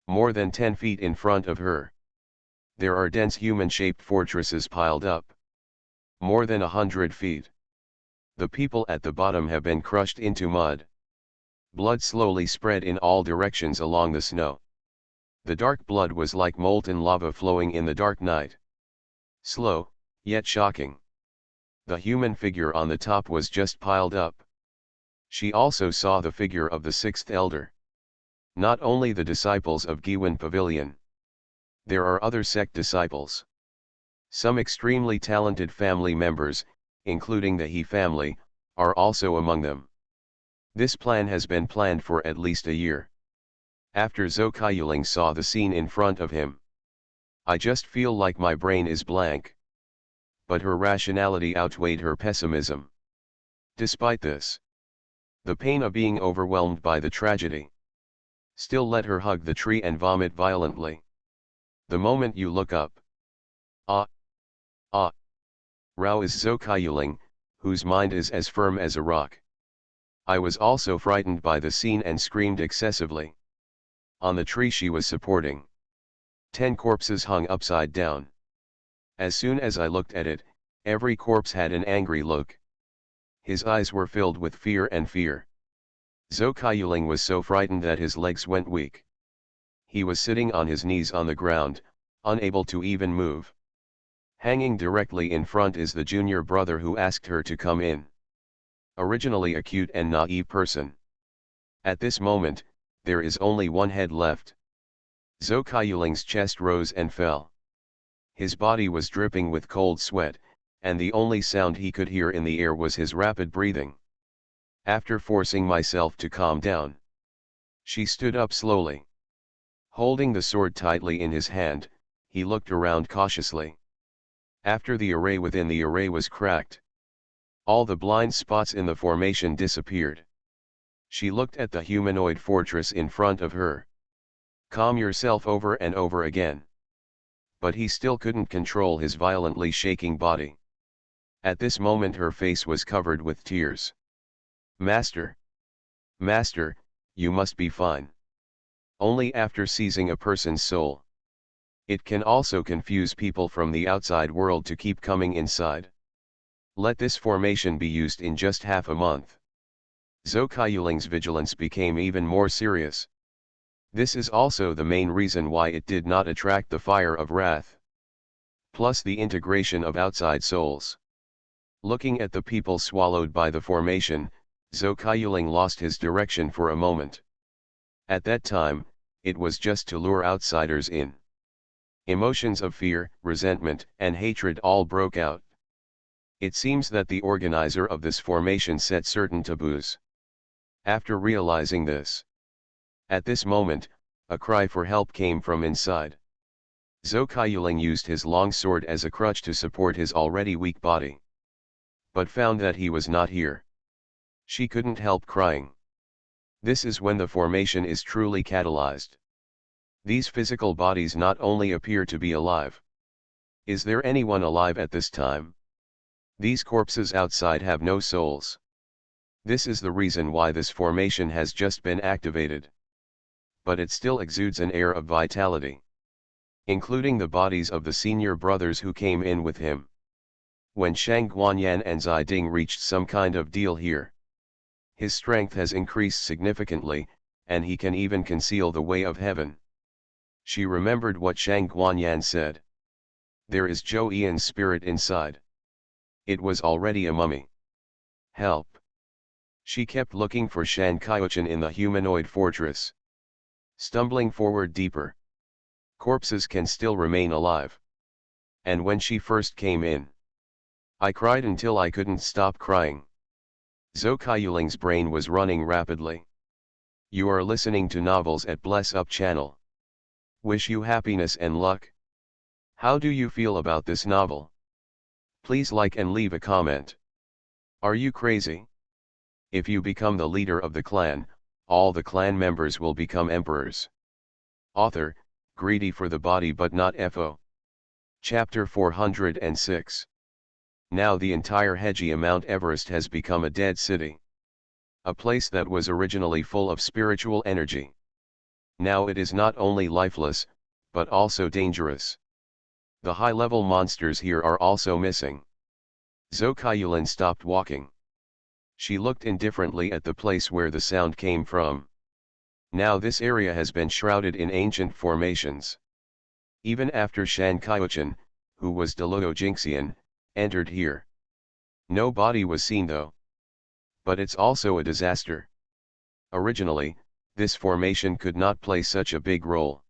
More than 10 feet in front of her. There are dense human-shaped fortresses piled up. More than 100 feet. The people at the bottom have been crushed into mud. Blood slowly spread in all directions along the snow. The dark blood was like molten lava flowing in the dark night. Slow, yet shocking. The human figure on the top was just piled up. She also saw the figure of the sixth elder. Not only the disciples of Giwan Pavilion. There are other sect disciples. Some extremely talented family members, including the He family, are also among them. This plan has been planned for at least a year. After Zhou Kaiyuling saw the scene in front of him. I just feel like my brain is blank. But her rationality outweighed her pessimism. Despite this, the pain of being overwhelmed by the tragedy still let her hug the tree and vomit violently. The moment you look up. Ah! Ah! Rao is Zhou Kaiyuling, whose mind is as firm as a rock. I was also frightened by the scene and screamed excessively. On the tree she was supporting. 10 corpses hung upside down. As soon as I looked at it, every corpse had an angry look. His eyes were filled with fear and fear. Zhou Kaiyuling was so frightened that his legs went weak. He was sitting on his knees on the ground, unable to even move. Hanging directly in front is the junior brother who asked her to come in. Originally a cute and naive person. At this moment, there is only one head left. Zhou Kaiyuling's chest rose and fell. His body was dripping with cold sweat, and the only sound he could hear in the air was his rapid breathing. After forcing myself to calm down, she stood up slowly. Holding the sword tightly in his hand, he looked around cautiously. After the array within the array was cracked, all the blind spots in the formation disappeared. She looked at the humanoid fortress in front of her. Calm yourself over and over again. But he still couldn't control his violently shaking body. At this moment her face was covered with tears. Master! Master, you must be fine. Only after seizing a person's soul. It can also confuse people from the outside world to keep coming inside. Let this formation be used in just half a month. Zhou Kaiyuling's vigilance became even more serious. This is also the main reason why it did not attract the fire of wrath. Plus the integration of outside souls. Looking at the people swallowed by the formation, Zhou Kaiyuling lost his direction for a moment. At that time, it was just to lure outsiders in. Emotions of fear, resentment, and hatred all broke out. It seems that the organizer of this formation set certain taboos. After realizing this, at this moment, a cry for help came from inside. Zhou Kaiyuling used his long sword as a crutch to support his already weak body. But found that he was not here. She couldn't help crying. This is when the formation is truly catalyzed. These physical bodies not only appear to be alive. Is there anyone alive at this time? These corpses outside have no souls. This is the reason why this formation has just been activated. But it still exudes an air of vitality. Including the bodies of the senior brothers who came in with him. When Shang Guanyan and Zai Ding reached some kind of deal here, his strength has increased significantly, and he can even conceal the way of heaven. She remembered what Shang Guanyan said. There is Zhou Ian's spirit inside. It was already a mummy. Help! She kept looking for Shan Kaiochin in the humanoid fortress. Stumbling forward deeper. Corpses can still remain alive. And when she first came in, I cried until I couldn't stop crying. Zhou Kaiyuling's brain was running rapidly. You are listening to novels at Bless Up channel. Wish you happiness and luck. How do you feel about this novel? Please like and leave a comment. Are you crazy? If you become the leader of the clan, all the clan members will become emperors. Author, greedy for the body but not FO. Chapter 406. Now the entire Hegia Mount Everest has become a dead city. A place that was originally full of spiritual energy. Now it is not only lifeless, but also dangerous. The high-level monsters here are also missing. Zhou Kaiyulin stopped walking. She looked indifferently at the place where the sound came from. Now this area has been shrouded in ancient formations. Even after Shan Kaiochin, who was Deluo Jinxian, entered here. No body was seen though. But it's also a disaster. Originally, this formation could not play such a big role.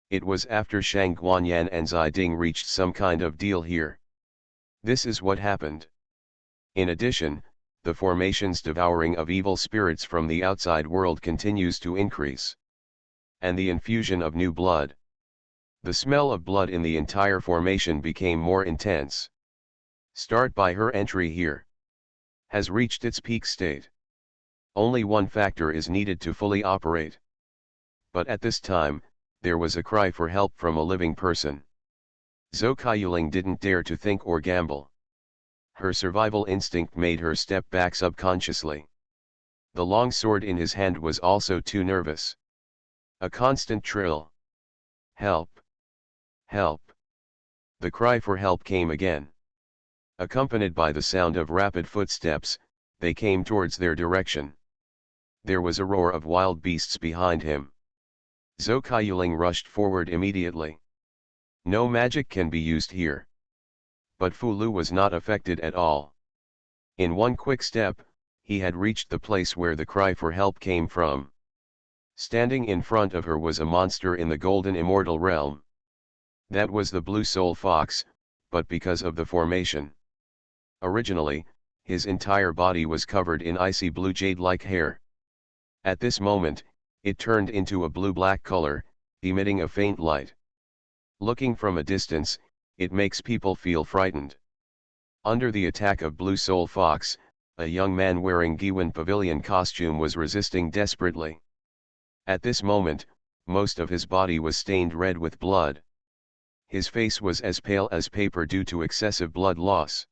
It was after Shang Guanyan and Zai Ding reached some kind of deal here. This is what happened. In addition, the formation's devouring of evil spirits from the outside world continues to increase. And the infusion of new blood. The smell of blood in the entire formation became more intense. Start by her entry here. Has reached its peak state. Only one factor is needed to fully operate. But at this time, there was a cry for help from a living person. Zhou Kaiyuling didn't dare to think or gamble. Her survival instinct made her step back subconsciously. The long sword in his hand was also too nervous. A constant trill. Help! Help! The cry for help came again. Accompanied by the sound of rapid footsteps, they came towards their direction. There was a roar of wild beasts behind him. Zhou Kaiyuling rushed forward immediately. No magic can be used here. But Fu Lu was not affected at all. In one quick step, he had reached the place where the cry for help came from. Standing in front of her was a monster in the golden immortal realm. That was the blue soul fox, but because of the formation. Originally, his entire body was covered in icy blue jade-like hair. At this moment, it turned into a blue-black color, emitting a faint light. Looking from a distance, it makes people feel frightened. Under the attack of Blue Soul Fox, a young man wearing Giwan Pavilion costume was resisting desperately. At this moment, most of his body was stained red with blood. His face was as pale as paper due to excessive blood loss.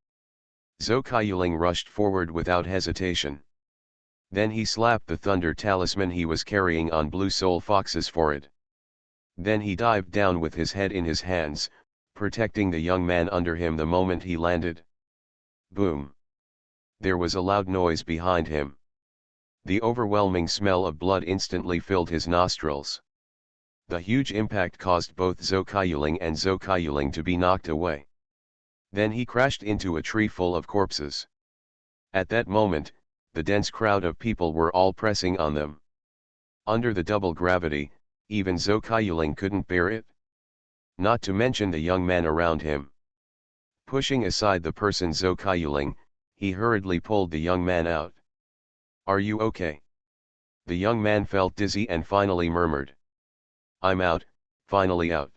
Zhou Kaiyuling rushed forward without hesitation. Then he slapped the thunder talisman he was carrying on Blue Soul Fox's forehead. Then he dived down with his head in his hands, protecting the young man under him the moment he landed. Boom! There was a loud noise behind him. The overwhelming smell of blood instantly filled his nostrils. The huge impact caused both Zhou Kaiyuling and Zhou Kaiyuling to be knocked away. Then he crashed into a tree full of corpses. At that moment, the dense crowd of people were all pressing on them. Under the double gravity, even Zhou Kaiyuling couldn't bear it. Not to mention the young man around him. Pushing aside the person Zhou Kaiyuling, he hurriedly pulled the young man out. Are you okay? The young man felt dizzy and finally murmured. I'm out, finally out.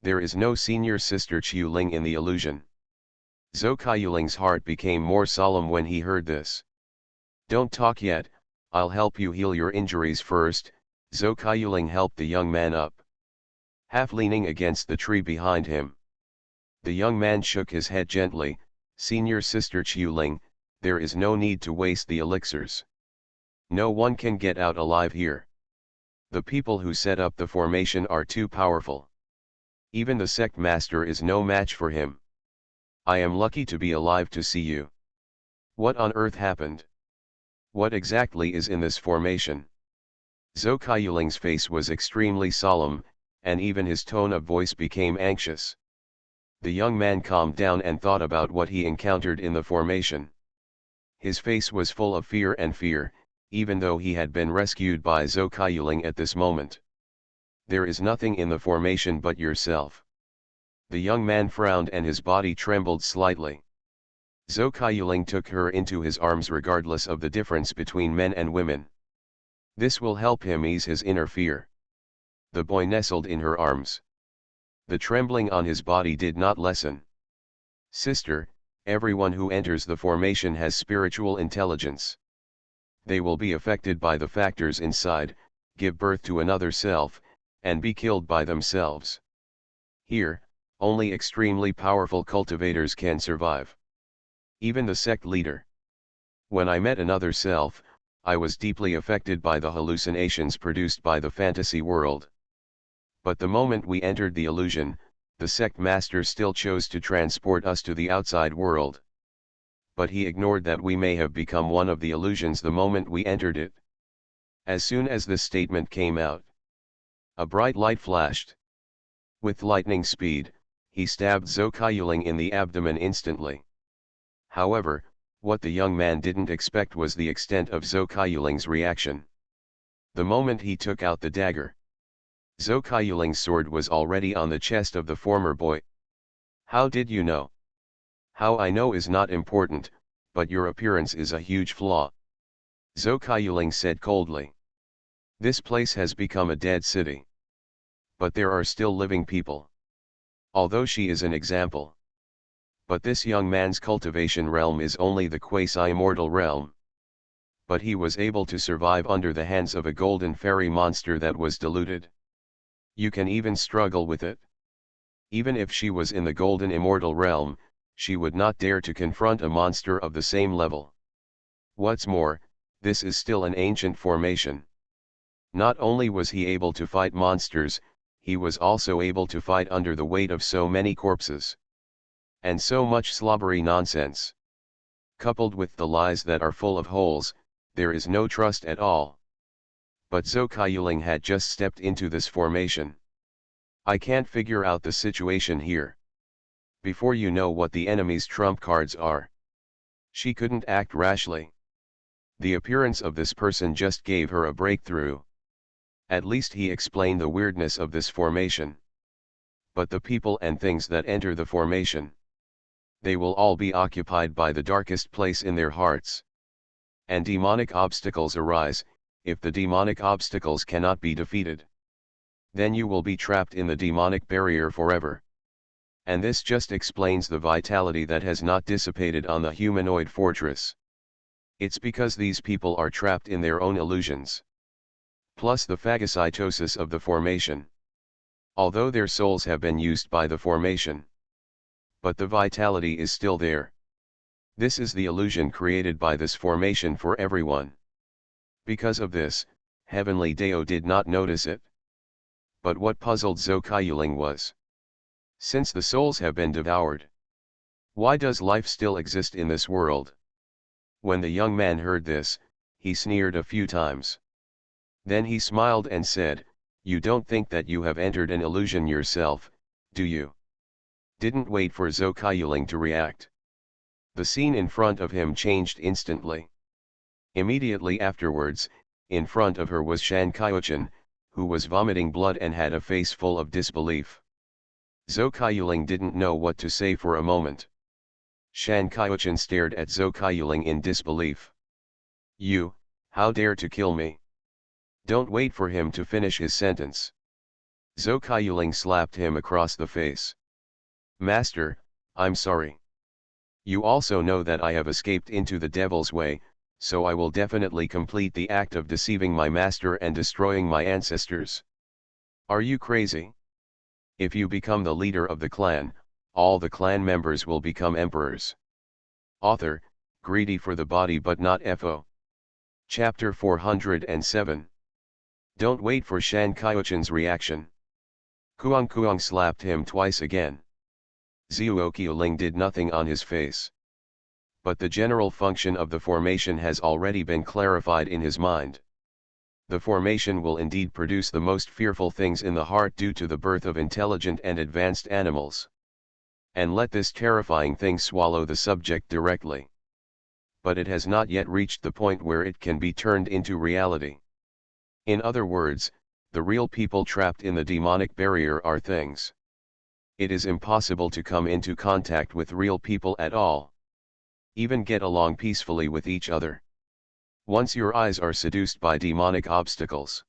There is no senior sister Qiu Ling in the illusion. Zhou Kaiyuling's heart became more solemn when he heard this. Don't talk yet, I'll help you heal your injuries first. Zhou Kaiyuling helped the young man up. Half leaning against the tree behind him. The young man shook his head gently, Senior Sister Qiuling, there is no need to waste the elixirs. No one can get out alive here. The people who set up the formation are too powerful. Even the sect master is no match for him. I am lucky to be alive to see you. What on earth happened? What exactly is in this formation? Zhou Kaiyuling's face was extremely solemn, and even his tone of voice became anxious. The young man calmed down and thought about what he encountered in the formation. His face was full of fear, even though he had been rescued by Zhou Kaiyuling at this moment. There is nothing in the formation but yourself. The young man frowned and his body trembled slightly. Zhou Kaiyuling took her into his arms regardless of the difference between men and women. This will help him ease his inner fear. The boy nestled in her arms. The trembling on his body did not lessen. Sister, everyone who enters the formation has spiritual intelligence. They will be affected by the factors inside, give birth to another self, and be killed by themselves. Here, only extremely powerful cultivators can survive. Even the sect leader. When I met another self, I was deeply affected by the hallucinations produced by the fantasy world. But the moment we entered the illusion, the sect master still chose to transport us to the outside world. But he ignored that we may have become one of the illusions the moment we entered it. As soon as this statement came out, a bright light flashed. With lightning speed, he stabbed Zhou Kaiyuling in the abdomen instantly. However, what the young man didn't expect was the extent of Zhou Kaiyuling's reaction. The moment he took out the dagger, Zhou Kaiyuling's sword was already on the chest of the former boy. How did you know? How I know is not important, but your appearance is a huge flaw. Zhou Kaiyuling said coldly. This place has become a dead city. But there are still living people. Although she is an example. But this young man's cultivation realm is only the quasi-immortal realm. But he was able to survive under the hands of a golden fairy monster that was diluted. You can even struggle with it. Even if she was in the golden immortal realm, she would not dare to confront a monster of the same level. What's more, this is still an ancient formation. Not only was he able to fight monsters, he was also able to fight under the weight of so many corpses. And so much slobbery nonsense. Coupled with the lies that are full of holes, there is no trust at all. But Zhou Kaiyuling had just stepped into this formation. I can't figure out the situation here. Before you know what the enemy's trump cards are. She couldn't act rashly. The appearance of this person just gave her a breakthrough. At least he explained the weirdness of this formation. But the people and things that enter the formation, they will all be occupied by the darkest place in their hearts. And demonic obstacles arise. If the demonic obstacles cannot be defeated, then you will be trapped in the demonic barrier forever. And this just explains the vitality that has not dissipated on the humanoid fortress. It's because these people are trapped in their own illusions. Plus the phagocytosis of the formation. Although their souls have been used by the formation, but the vitality is still there. This is the illusion created by this formation for everyone. Because of this, Heavenly Dao did not notice it. But what puzzled Zhou Kaiyuling was, since the souls have been devoured, why does life still exist in this world? When the young man heard this, he sneered a few times. Then he smiled and said, "You don't think that you have entered an illusion yourself, do you?" Didn't wait for Zhou Kaiyuling to react. The scene in front of him changed instantly. Immediately afterwards, in front of her was Shan Qiuchen, who was vomiting blood and had a face full of disbelief. Zhou Kaiyuling didn't know what to say for a moment. Shan Qiuchen stared at Zhou Kaiyuling in disbelief. "You, how dare to kill me?" Don't wait for him to finish his sentence. Zhou Kaiyuling slapped him across the face. "Master, I'm sorry. You also know that I have escaped into the devil's way, so I will definitely complete the act of deceiving my master and destroying my ancestors. Are you crazy? If you become the leader of the clan, all the clan members will become emperors. Author, greedy for the body but not FO. Chapter 407. Don't wait for Shan Kyoichin's reaction. Kuang Kuang slapped him twice again. Zhuokyoling did nothing on his face. But the general function of the formation has already been clarified in his mind. The formation will indeed produce the most fearful things in the heart due to the birth of intelligent and advanced animals. And let this terrifying thing swallow the subject directly. But it has not yet reached the point where it can be turned into reality. In other words, the real people trapped in the demonic barrier are things. It is impossible to come into contact with real people at all. Even get along peacefully with each other. Once your eyes are seduced by demonic obstacles,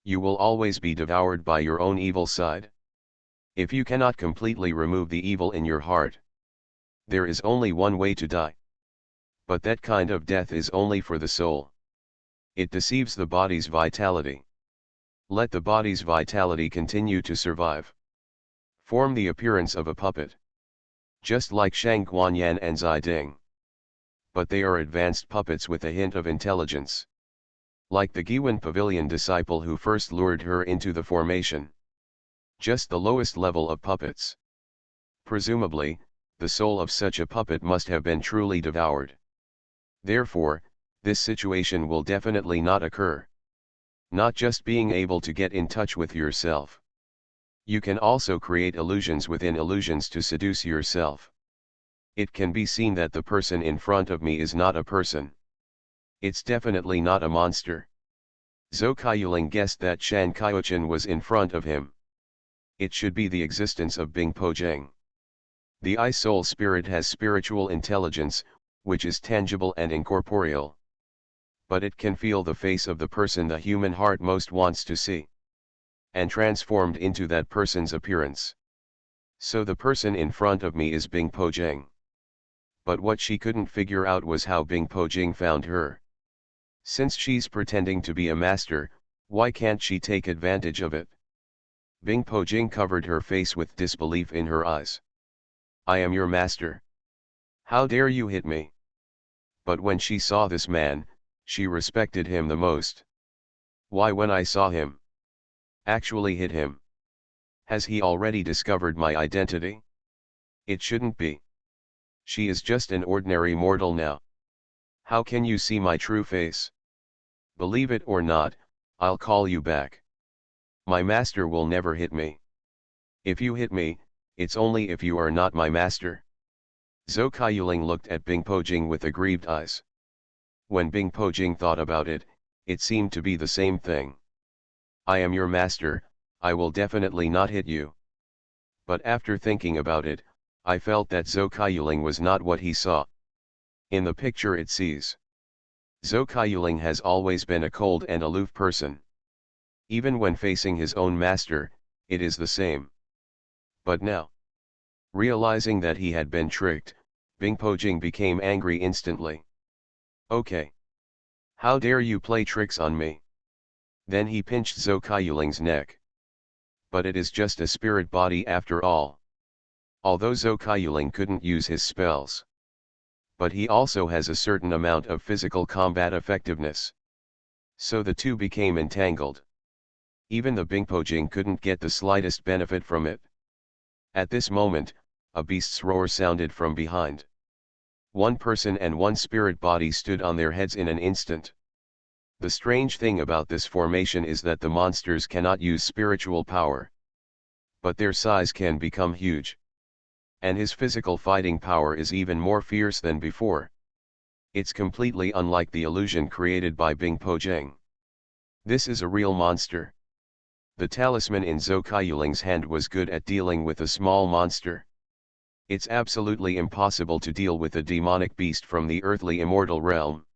you will always be devoured by your own evil side. If you cannot completely remove the evil in your heart, there is only one way to die. But that kind of death is only for the soul. It deceives the body's vitality. Let the body's vitality continue to survive. Form the appearance of a puppet. Just like Shang Guanyan and Zai Ding. But they are advanced puppets with a hint of intelligence. Like the Giwan Pavilion disciple who first lured her into the formation. Just the lowest level of puppets. Presumably, the soul of such a puppet must have been truly devoured. Therefore, this situation will definitely not occur. Not just being able to get in touch with yourself. You can also create illusions within illusions to seduce yourself. It can be seen that the person in front of me is not a person. It's definitely not a monster. Zhou Kaiyuling guessed that Shan Kyoichin was in front of him. It should be the existence of Bing Pojing. The I-Soul spirit has spiritual intelligence, which is tangible and incorporeal. But it can feel the face of the person the human heart most wants to see. And transformed into that person's appearance. So the person in front of me is Bing Pojing. But what she couldn't figure out was how Bing Pojing found her. Since she's pretending to be a master, why can't she take advantage of it? Bing Pojing covered her face with disbelief in her eyes. I am your master. How dare you hit me? But when she saw this man, she respected him the most. Why, when I saw him actually hit him? Has he already discovered my identity? It shouldn't be. She is just an ordinary mortal now. How can you see my true face? Believe it or not, I'll call you back. My master will never hit me. If you hit me, it's only if you are not my master. Zhou Kaiyuling looked at Bing Pojing with aggrieved eyes. When Bing Pojing thought about it, it seemed to be the same thing. I am your master, I will definitely not hit you. But after thinking about it, I felt that Zhou Kaiyuling was not what he saw. In the picture it sees. Zhou Kaiyuling has always been a cold and aloof person. Even when facing his own master, it is the same. But now, realizing that he had been tricked, Bing Pojing became angry instantly. Okay. How dare you play tricks on me? Then he pinched Zhou Kaiyuling's neck. But it is just a spirit body after all. Although Zhou Kaiyuling couldn't use his spells. But he also has a certain amount of physical combat effectiveness. So the two became entangled. Even the Bing Pojing couldn't get the slightest benefit from it. At this moment, a beast's roar sounded from behind. One person and one spirit body stood on their heads in an instant. The strange thing about this formation is that the monsters cannot use spiritual power. But their size can become huge. And his physical fighting power is even more fierce than before. It's completely unlike the illusion created by Bing Pojing. This is a real monster. The talisman in Zhou Kaiyuling's hand was good at dealing with a small monster. It's absolutely impossible to deal with a demonic beast from the earthly immortal realm.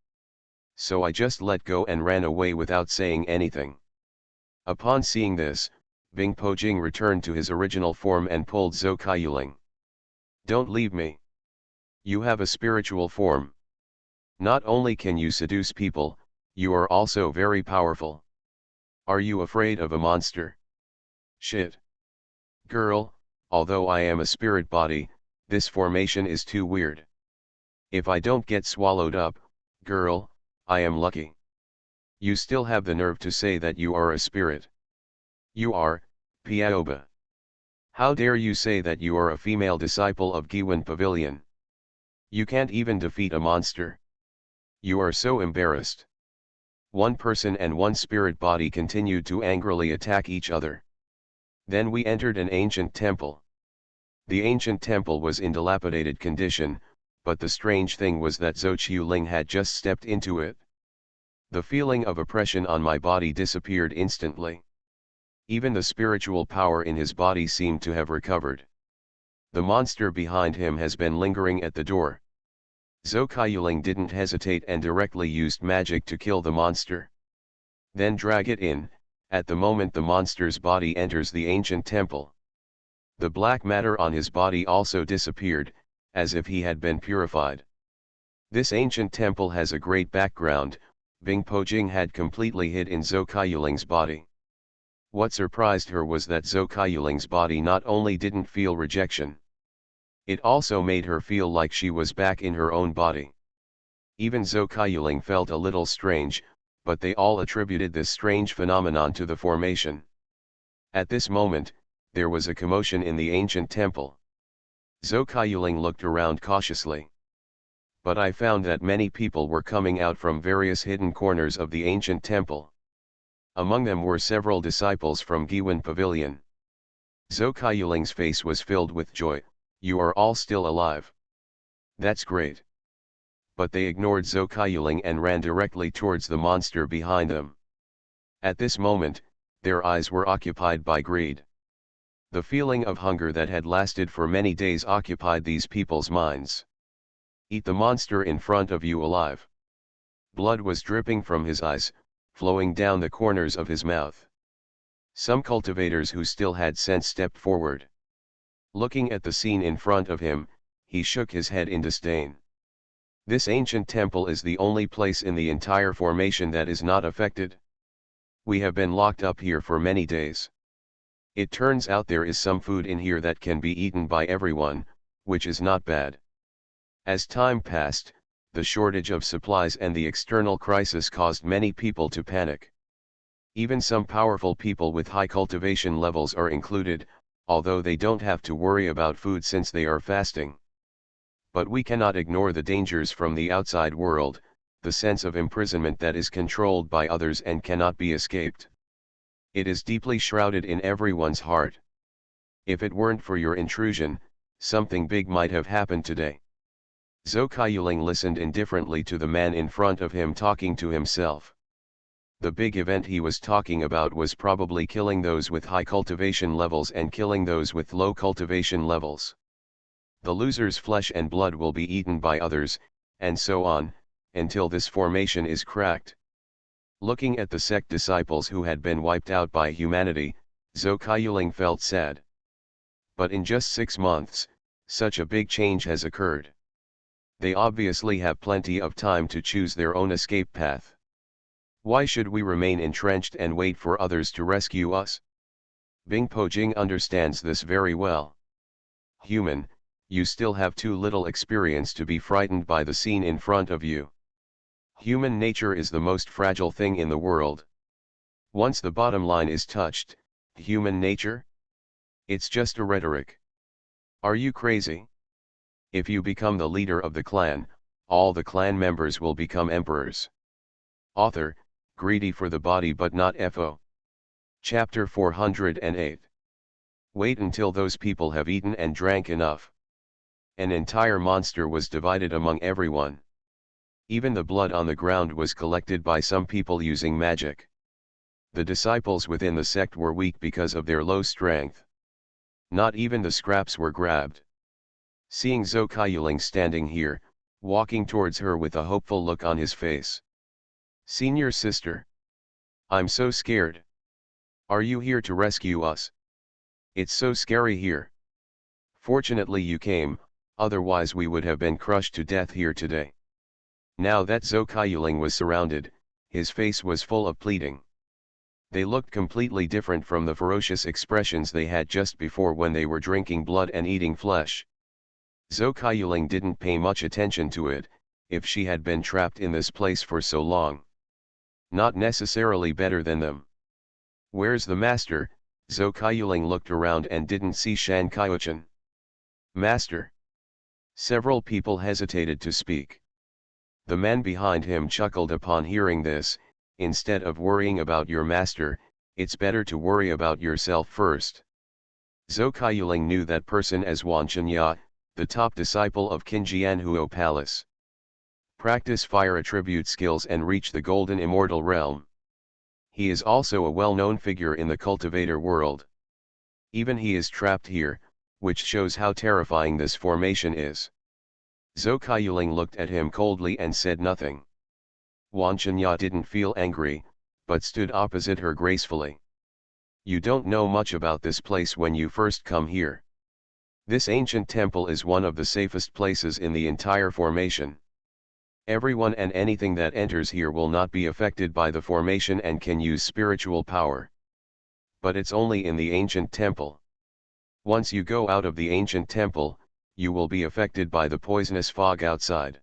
So I just let go and ran away without saying anything. Upon seeing this, Bing Pojing returned to his original form and pulled Zhou Kaiyuling. Don't leave me. You have a spiritual form. Not only can you seduce people, you are also very powerful. Are you afraid of a monster? Shit. Girl, although I am a spirit body, this formation is too weird. If I don't get swallowed up, girl, I am lucky. You still have the nerve to say that you are a spirit. You are, Piaoba. How dare you say that you are a female disciple of Giwan Pavilion? You can't even defeat a monster. You are so embarrassed. One person and one spirit body continued to angrily attack each other. Then we entered an ancient temple. The ancient temple was in dilapidated condition, but the strange thing was that Zhou Qiuling had just stepped into it. The feeling of oppression on my body disappeared instantly. Even the spiritual power in his body seemed to have recovered. The monster behind him has been lingering at the door. Zhou Qiuling didn't hesitate and directly used magic to kill the monster. Then drag it in. At the moment the monster's body enters the ancient temple, the black matter on his body also disappeared, as if he had been purified. This ancient temple has a great background. Bing Pojing had completely hid in Zhou Qiuling's body. What surprised her was that Zhou Qiuling's body not only didn't feel rejection, it also made her feel like she was back in her own body. Even Zhou Qiuling felt a little strange, but they all attributed this strange phenomenon to the formation. At this moment, there was a commotion in the ancient temple. Zhou Qiuling looked around cautiously. But I found that many people were coming out from various hidden corners of the ancient temple. Among them were several disciples from Giwan Pavilion. Zhou Qiuling's face was filled with joy. You are all still alive. That's great. But they ignored Zhou Qiuling and ran directly towards the monster behind them. At this moment, their eyes were occupied by greed. The feeling of hunger that had lasted for many days occupied these people's minds. Eat the monster in front of you alive. Blood was dripping from his eyes, flowing down the corners of his mouth. Some cultivators who still had sense stepped forward. Looking at the scene in front of him, he shook his head in disdain. This ancient temple is the only place in the entire formation that is not affected. We have been locked up here for many days. It turns out there is some food in here that can be eaten by everyone, which is not bad. As time passed, the shortage of supplies and the external crisis caused many people to panic. Even some powerful people with high cultivation levels are included, although they don't have to worry about food since they are fasting. But we cannot ignore the dangers from the outside world, the sense of imprisonment that is controlled by others and cannot be escaped. It is deeply shrouded in everyone's heart. If it weren't for your intrusion, something big might have happened today. Zhou Qiuling listened indifferently to the man in front of him talking to himself. The big event he was talking about was probably killing those with high cultivation levels and killing those with low cultivation levels. The loser's flesh and blood will be eaten by others, and so on, until this formation is cracked. Looking at the sect disciples who had been wiped out by humanity, Zhou Qiuling felt sad. But in just 6 months, such a big change has occurred. They obviously have plenty of time to choose their own escape path. Why should we remain entrenched and wait for others to rescue us? Bing Pojing understands this very well. Human, you still have too little experience to be frightened by the scene in front of you. Human nature is the most fragile thing in the world. Once the bottom line is touched, human nature? It's just a rhetoric. Are you crazy? If you become the leader of the clan, all the clan members will become emperors. Author, greedy for the body but not FO. Chapter 408. Wait until those people have eaten and drank enough. An entire monster was divided among everyone. Even the blood on the ground was collected by some people using magic. The disciples within the sect were weak because of their low strength. Not even the scraps were grabbed. Seeing Zhou Qiuling standing here, walking towards her with a hopeful look on his face. Senior sister. I'm so scared. Are you here to rescue us? It's so scary here. Fortunately you came, otherwise we would have been crushed to death here today. Now that Zhou Qiuling was surrounded, his face was full of pleading. They looked completely different from the ferocious expressions they had just before when they were drinking blood and eating flesh. Zhou Kaiyuling didn't pay much attention to it, if she had been trapped in this place for so long. Not necessarily better than them. Where's the master? Zhou Kaiyuling looked around and didn't see Shan Kaiuchen. Master. Several people hesitated to speak. The man behind him chuckled upon hearing this. Instead of worrying about your master, it's better to worry about yourself first. Zhou Kaiyuling knew that person as Wan Chenya, the top disciple of Qinjianhuo Palace. Practice fire attribute skills and reach the golden immortal realm. He is also a well-known figure in the cultivator world. Even he is trapped here, which shows how terrifying this formation is. Zhou Kaiyuling looked at him coldly and said nothing. Wan Chenya didn't feel angry, but stood opposite her gracefully. You don't know much about this place when you first come here. This ancient temple is one of the safest places in the entire formation. Everyone and anything that enters here will not be affected by the formation and can use spiritual power. But it's only in the ancient temple. Once you go out of the ancient temple, you will be affected by the poisonous fog outside.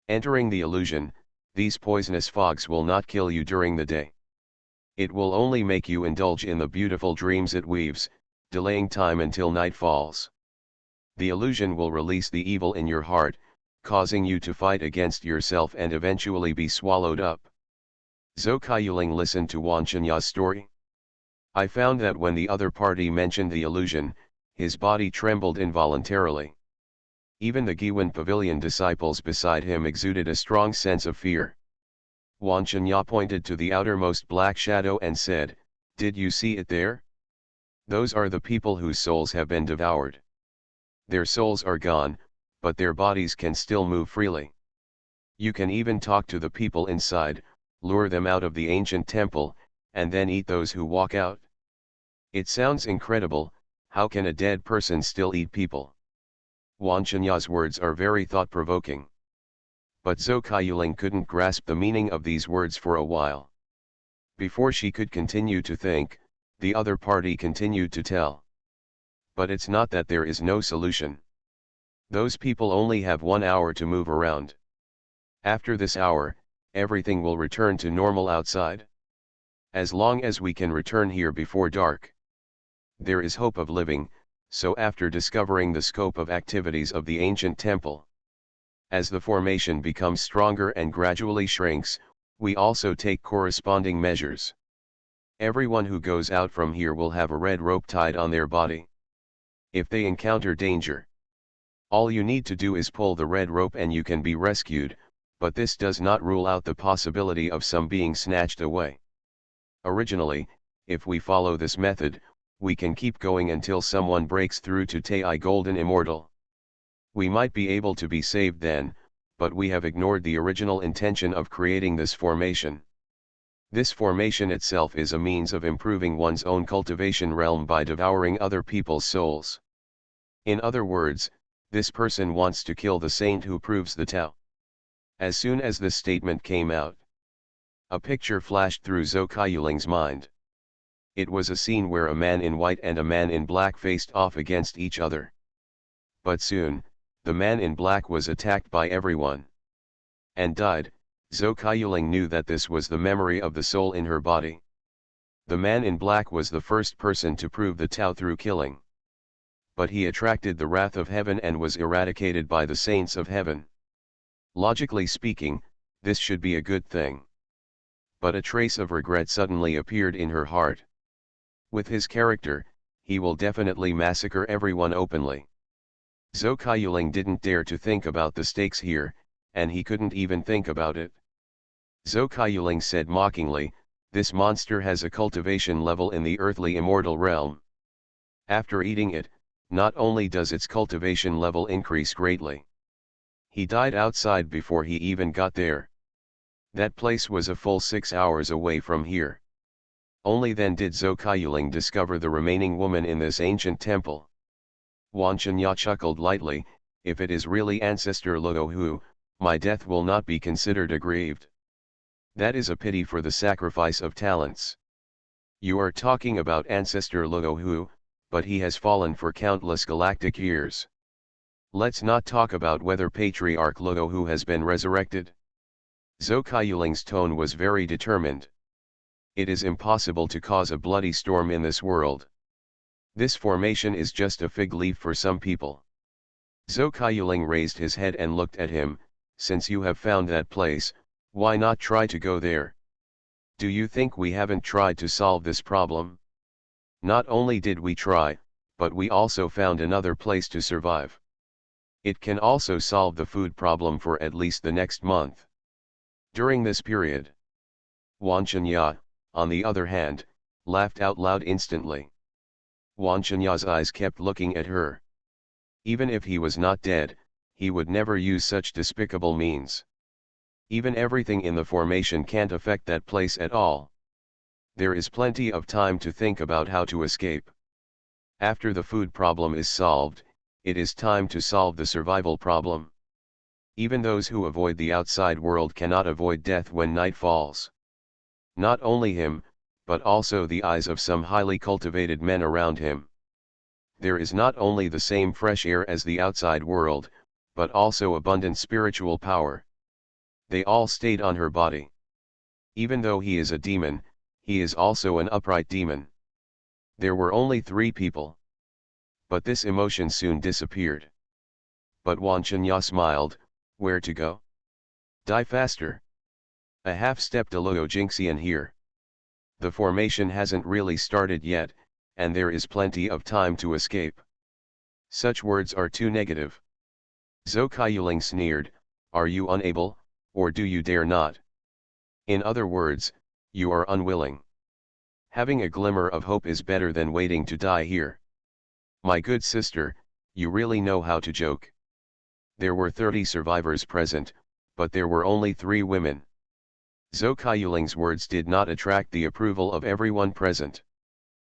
Entering the illusion, these poisonous fogs will not kill you during the day. It will only make you indulge in the beautiful dreams it weaves, delaying time until night falls. The illusion will release the evil in your heart, causing you to fight against yourself and eventually be swallowed up. Zhou Kaiyuling listened to Wan Chenya's story. I found that when the other party mentioned the illusion, his body trembled involuntarily. Even the Giwan Pavilion disciples beside him exuded a strong sense of fear. Wan Chenya pointed to the outermost black shadow and said, "Did you see it there? Those are the people whose souls have been devoured. Their souls are gone, but their bodies can still move freely. You can even talk to the people inside, lure them out of the ancient temple, and then eat those who walk out." It sounds incredible. How can a dead person still eat people? Wan Chenya's words are very thought-provoking. But Zhou Kaiyuling couldn't grasp the meaning of these words for a while. Before she could continue to think, the other party continued to tell. But it's not that there is no solution. Those people only have 1 hour to move around. After this hour, everything will return to normal outside. As long as we can return here before dark, there is hope of living. So after discovering the scope of activities of the ancient temple, as the formation becomes stronger and gradually shrinks, we also take corresponding measures. Everyone who goes out from here will have a red rope tied on their body. If they encounter danger, all you need to do is pull the red rope and you can be rescued, but this does not rule out the possibility of some being snatched away. Originally, if we follow this method, we can keep going until someone breaks through to Tei Golden Immortal. We might be able to be saved then, but we have ignored the original intention of creating this formation. This formation itself is a means of improving one's own cultivation realm by devouring other people's souls. In other words, this person wants to kill the saint who proves the Tao. As soon as this statement came out, a picture flashed through Zhou Kaiyuling's mind. It was a scene where a man in white and a man in black faced off against each other. But soon, the man in black was attacked by everyone and died. Zhou Kaiyuling knew that this was the memory of the soul in her body. The man in black was the first person to prove the Tao through killing. But he attracted the wrath of heaven and was eradicated by the saints of heaven. Logically speaking, this should be a good thing. But a trace of regret suddenly appeared in her heart. With his character, he will definitely massacre everyone openly. Zhou Kaiyuling didn't dare to think about the stakes here, and he couldn't even think about it. Zhou Kaiyuling said mockingly, "This monster has a cultivation level in the earthly immortal realm. After eating it, not only does its cultivation level increase greatly. He died outside before he even got there. That place was a full 6 hours away from here. Only then did Zhou Kaiyuling discover the remaining woman in this ancient temple." Wan Chenya chuckled lightly, "If it is really Ancestor Luo Hu, my death will not be considered aggrieved. That is a pity for the sacrifice of talents. You are talking about Ancestor Luo Hu, but he has fallen for countless galactic years. Let's not talk about whether Patriarch Luo who has been resurrected. Zhou Kaiyuling's tone was very determined. It is impossible to cause a bloody storm in this world. This formation is just a fig leaf for some people. Zhou Kaiyuling raised his head and looked at him. Since you have found that place, why not try to go there? Do you think we haven't tried to solve this problem? Not only did we try, but we also found another place to survive. It can also solve the food problem for at least the next month. During this period, Wan Chenya, on the other hand, laughed out loud instantly. Wan Chenya's eyes kept looking at her. Even if he was not dead, he would never use such despicable means. Even everything in the formation can't affect that place at all. There is plenty of time to think about how to escape. After the food problem is solved, it is time to solve the survival problem. Even those who avoid the outside world cannot avoid death when night falls. Not only him, but also the eyes of some highly cultivated men around him. There is not only the same fresh air as the outside world, but also abundant spiritual power. They all stayed on her body. Even though he is a demon, he is also an upright demon. There were only 3 people. But this emotion soon disappeared. But Wan Chenya smiled. Where to go? Die faster. A half-step to Luo Jingxian here. The formation hasn't really started yet, and there is plenty of time to escape. Such words are too negative. Zhou Kaiyuling sneered, are you unable, or do you dare not? In other words, you are unwilling. Having a glimmer of hope is better than waiting to die here. My good sister, you really know how to joke. There were 30 survivors present, but there were only 3 women. Zhou Kaiyuling's words did not attract the approval of everyone present.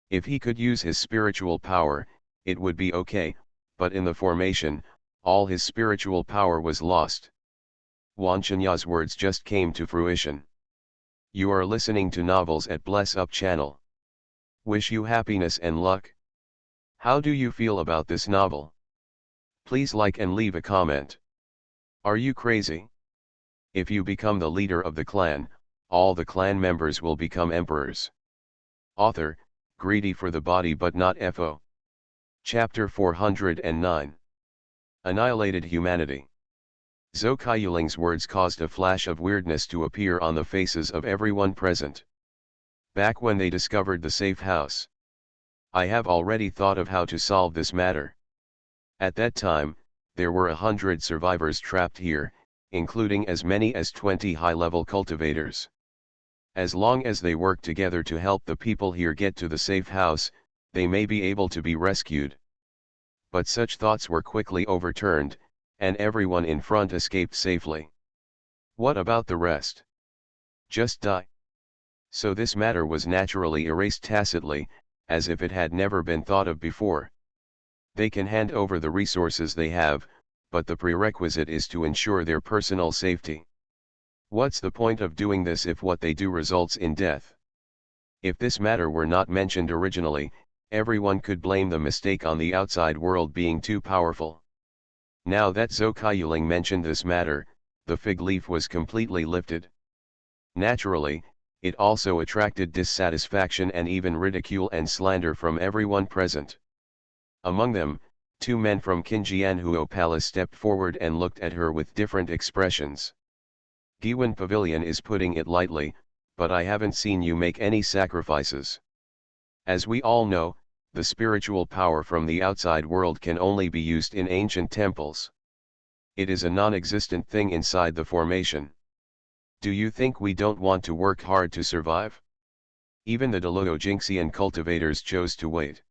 If he could use his spiritual power, it would be okay, but in the formation, all his spiritual power was lost. Wan Chenya's words just came to fruition. You are listening to novels at Bless Up channel. Wish you happiness and luck. How do you feel about this novel? Please like and leave a comment. Are you crazy? If you become the leader of the clan, all the clan members will become emperors. Author, greedy for the body but not FO. Chapter 409. Annihilated Humanity. Zhou Kaiyuling's words caused a flash of weirdness to appear on the faces of everyone present. Back when they discovered the safe house, I have already thought of how to solve this matter. At that time, there were 100 survivors trapped here, including as many as 20 high-level cultivators. As long as they work together to help the people here get to the safe house, they may be able to be rescued. But such thoughts were quickly overturned, and everyone in front escaped safely. What about the rest? Just die. So this matter was naturally erased tacitly, as if it had never been thought of before. They can hand over the resources they have, but the prerequisite is to ensure their personal safety. What's the point of doing this if what they do results in death? If this matter were not mentioned originally, everyone could blame the mistake on the outside world being too powerful. Now that Zhou Kaiyuling mentioned this matter, the fig leaf was completely lifted. Naturally, it also attracted dissatisfaction and even ridicule and slander from everyone present. Among them, 2 men from Qinjianhuo Palace stepped forward and looked at her with different expressions. Giwan Pavilion is putting it lightly, but I haven't seen you make any sacrifices. As we all know, the spiritual power from the outside world can only be used in ancient temples. It is a non-existent thing inside the formation. Do you think we don't want to work hard to survive? Even the Luo Jingxian cultivators chose to wait.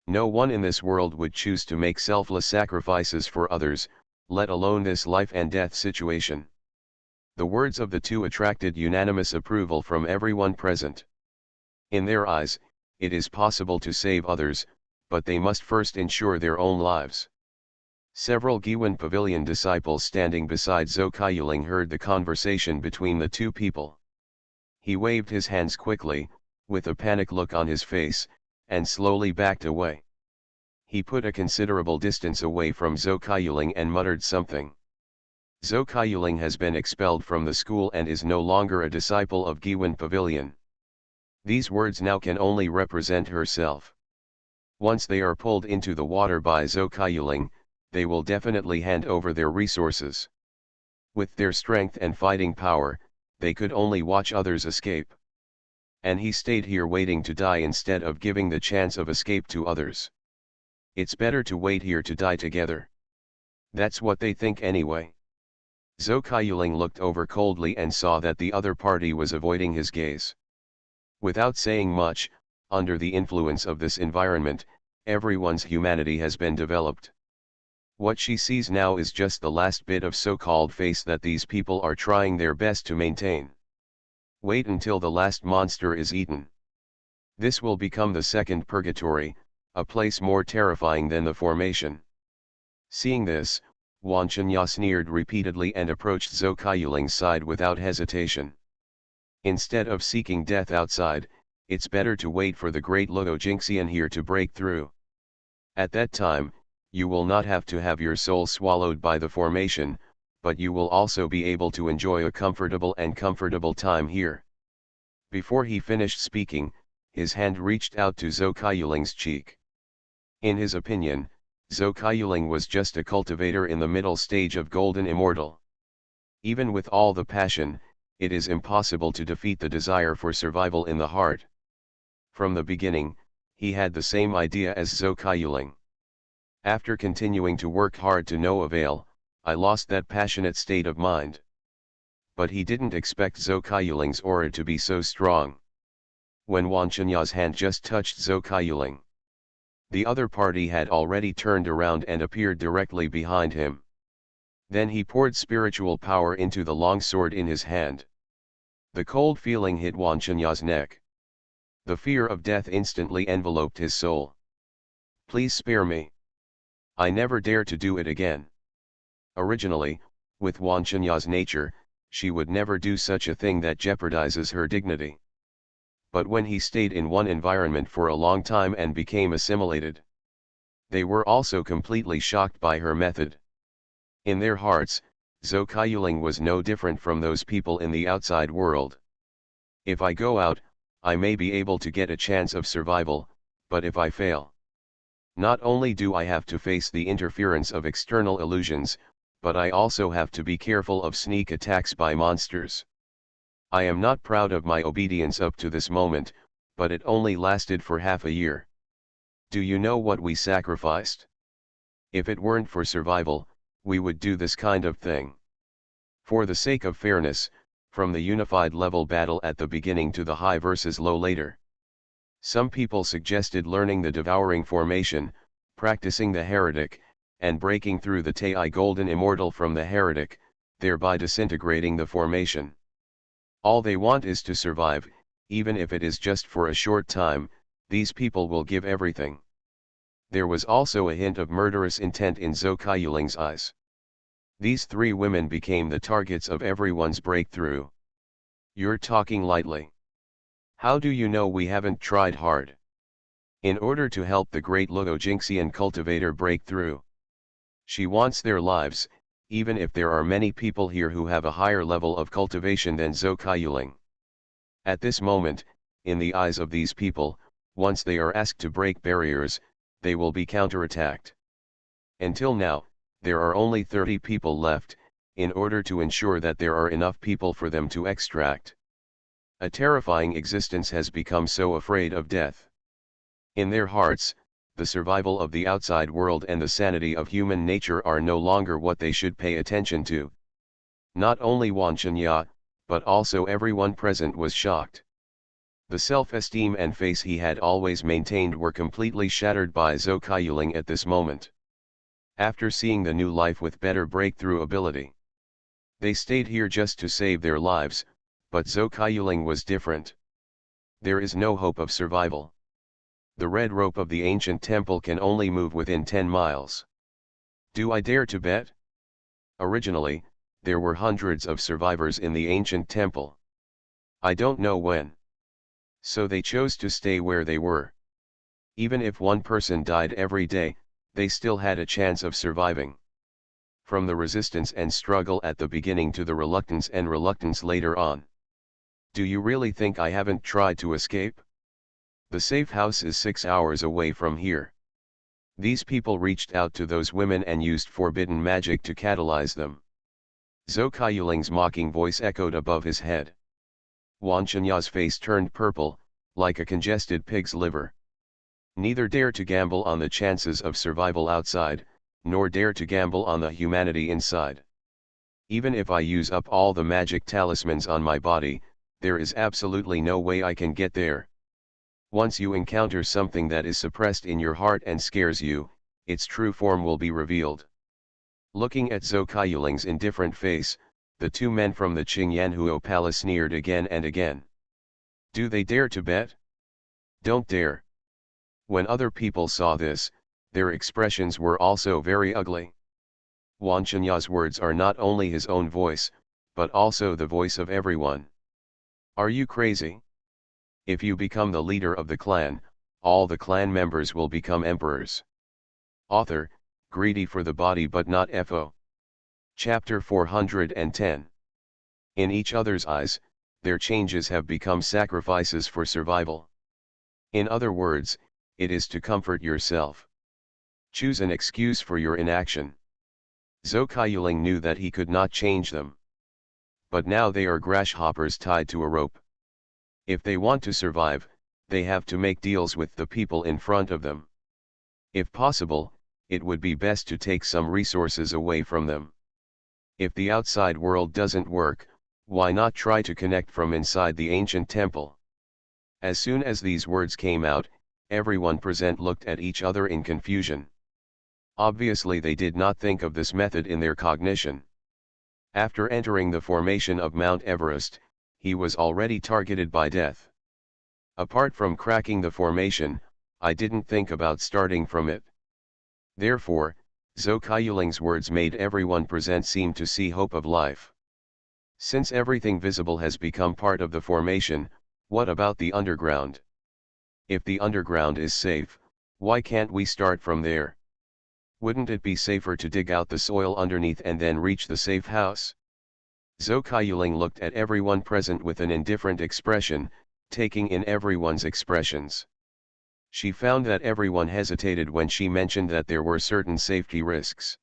No one in this world would choose to make selfless sacrifices for others, let alone this life and death situation. The words of the 2 attracted unanimous approval from everyone present. In their eyes, it is possible to save others, but they must first ensure their own lives. Several Giwan Pavilion disciples standing beside Zhou Kaiyuling heard the conversation between the 2 people. He waved his hands quickly, with a panic look on his face, and slowly backed away. He put a considerable distance away from Zhou Kaiyuling and muttered something. Zhou Kaiyuling has been expelled from the school and is no longer a disciple of Giwen Pavilion. These words now can only represent herself. Once they are pulled into the water by Zhou Kaiyuling, they will definitely hand over their resources. With their strength and fighting power, they could only watch others escape. And he stayed here waiting to die instead of giving the chance of escape to others. It's better to wait here to die together. That's what they think anyway. Zhou Kaiyuling looked over coldly and saw that the other party was avoiding his gaze. Without saying much, under the influence of this environment, everyone's humanity has been developed. What she sees now is just the last bit of so-called face that these people are trying their best to maintain. Wait until the last monster is eaten. This will become the second purgatory, a place more terrifying than the formation. Seeing this, Wan Chunya sneered repeatedly and approached Zhou Kaiyuling's side without hesitation. Instead of seeking death outside, it's better to wait for the great Luo Jingxian here to break through. At that time, you will not have to have your soul swallowed by the formation, but you will also be able to enjoy a comfortable time here. Before he finished speaking, his hand reached out to Zhou Kaiyuling's cheek. In his opinion, Zhou Kaiyuling was just a cultivator in the middle stage of Golden Immortal. Even with all the passion, it is impossible to defeat the desire for survival in the heart. From the beginning, he had the same idea as Zhou Kaiyuling. After continuing to work hard to no avail, I lost that passionate state of mind. But he didn't expect Zhou Kaiyuling's aura to be so strong. When Wan Chunya's hand just touched Zhou Kaiyuling, the other party had already turned around and appeared directly behind him. Then he poured spiritual power into the long sword in his hand. The cold feeling hit Wan Chunya's neck. The fear of death instantly enveloped his soul. Please spare me. I never dare to do it again. Originally, with Wan Chunya's nature, she would never do such a thing that jeopardizes her dignity. But when he stayed in one environment for a long time and became assimilated, they were also completely shocked by her method. In their hearts, Zhou Kaiyuling was no different from those people in the outside world. If I go out, I may be able to get a chance of survival, but if I fail, not only do I have to face the interference of external illusions, but I also have to be careful of sneak attacks by monsters. I am not proud of my obedience up to this moment, but it only lasted for half a year. Do you know what we sacrificed? If it weren't for survival, we would do this kind of thing. For the sake of fairness, from the unified level battle at the beginning to the high versus low later. Some people suggested learning the devouring formation, practicing the heretic, and breaking through the Tai Golden Immortal from the heretic, thereby disintegrating the formation. All they want is to survive, even if it is just for a short time. These people will give everything. There was also a hint of murderous intent in Zhou Kaiyuling's eyes. These three women became the targets of everyone's breakthrough. You're talking lightly. How do you know we haven't tried hard? In order to help the great Luo Jingxian cultivator break through. She wants their lives, even if there are many people here who have a higher level of cultivation than Zhou Kaiyuling. At this moment, in the eyes of these people, once they are asked to break barriers, they will be counterattacked. Until now, there are only 30 people left, in order to ensure that there are enough people for them to extract. A terrifying existence has become so afraid of death. In their hearts, the survival of the outside world and the sanity of human nature are no longer what they should pay attention to. Not only Wan Chunya, but also everyone present was shocked. The self-esteem and face he had always maintained were completely shattered by Zhou Kaiyuling at this moment. After seeing the new life with better breakthrough ability, they stayed here just to save their lives, but Zhou Kaiyuling was different. There is no hope of survival. The red rope of the ancient temple can only move within 10 miles. Do I dare to bet? Originally, there were hundreds of survivors in the ancient temple. I don't know when. So they chose to stay where they were. Even if one person died every day, they still had a chance of surviving. From the resistance and struggle at the beginning to the reluctance and reluctance later on. Do you really think I haven't tried to escape? The safe house is 6 hours away from here. These people reached out to those women and used forbidden magic to catalyze them. Zhou Kaiyuling's mocking voice echoed above his head. Wan Chenya's face turned purple, like a congested pig's liver. Neither dare to gamble on the chances of survival outside, nor dare to gamble on the humanity inside. Even if I use up all the magic talismans on my body, there is absolutely no way I can get there. Once you encounter something that is suppressed in your heart and scares you, its true form will be revealed. Looking at Zhou Kaiyuling's indifferent face, the two men from the Qingyanhuo palace sneered again and again. Do they dare to bet? Don't dare. When other people saw this, their expressions were also very ugly. Wan Chenya's words are not only his own voice, but also the voice of everyone. Are you crazy? If you become the leader of the clan, all the clan members will become emperors. Author, greedy for the body but not FO. Chapter 410. In each other's eyes, their changes have become sacrifices for survival. In other words, it is to comfort yourself. Choose an excuse for your inaction. Zhou Kaiyuling knew that he could not change them. But now they are grasshoppers tied to a rope. If they want to survive, they have to make deals with the people in front of them. If possible, it would be best to take some resources away from them. If the outside world doesn't work, why not try to connect from inside the ancient temple? As soon as these words came out, everyone present looked at each other in confusion. Obviously they did not think of this method in their cognition. After entering the formation of Mount Everest, he was already targeted by death. Apart from cracking the formation, I didn't think about starting from it. Therefore, Zhou Kaiyuling's words made everyone present seem to see hope of life. Since everything visible has become part of the formation, what about the underground? If the underground is safe, why can't we start from there? Wouldn't it be safer to dig out the soil underneath and then reach the safe house? Zhou Kaiyuling looked at everyone present with an indifferent expression, taking in everyone's expressions. She found that everyone hesitated when she mentioned that there were certain safety risks.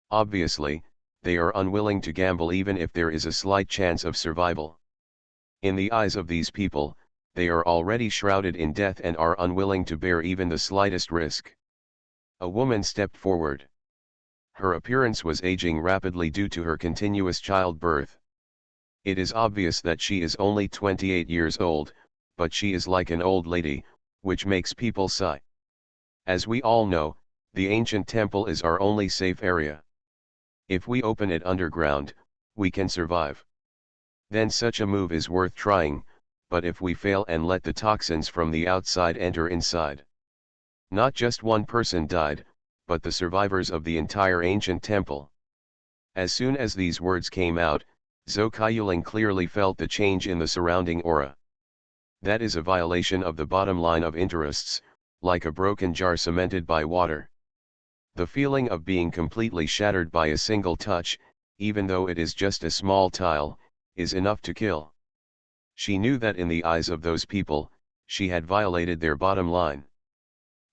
Obviously, they are unwilling to gamble even if there is a slight chance of survival. In the eyes of these people, they are already shrouded in death and are unwilling to bear even the slightest risk. A woman stepped forward. Her appearance was aging rapidly due to her continuous childbirth. It is obvious that she is only 28 years old, but she is like an old lady, which makes people sigh. As we all know, the ancient temple is our only safe area. If we open it underground, we can survive. Then such a move is worth trying, but if we fail and let the toxins from the outside enter inside. Not just one person died, but the survivors of the entire ancient temple. As soon as these words came out, Zhou Kaiyuling clearly felt the change in the surrounding aura. That is a violation of the bottom line of interests, like a broken jar cemented by water. The feeling of being completely shattered by a single touch, even though it is just a small tile, is enough to kill. She knew that in the eyes of those people, she had violated their bottom line.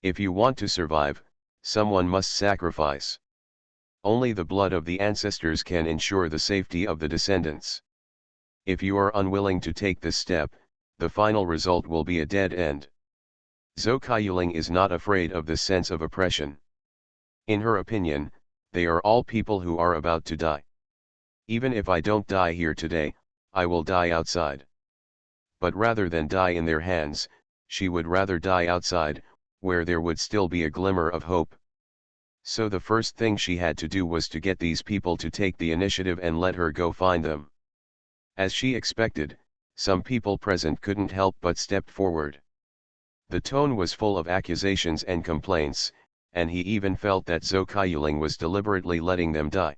If you want to survive, someone must sacrifice. Only the blood of the ancestors can ensure the safety of the descendants. If you are unwilling to take this step, the final result will be a dead end. Zhou Kaiyuling is not afraid of this sense of oppression. In her opinion, they are all people who are about to die. Even if I don't die here today, I will die outside. But rather than die in their hands, she would rather die outside, where there would still be a glimmer of hope. So the first thing she had to do was to get these people to take the initiative and let her go find them. As she expected, some people present couldn't help but stepped forward. The tone was full of accusations and complaints, and he even felt that Zhou Kaiyuling was deliberately letting them die.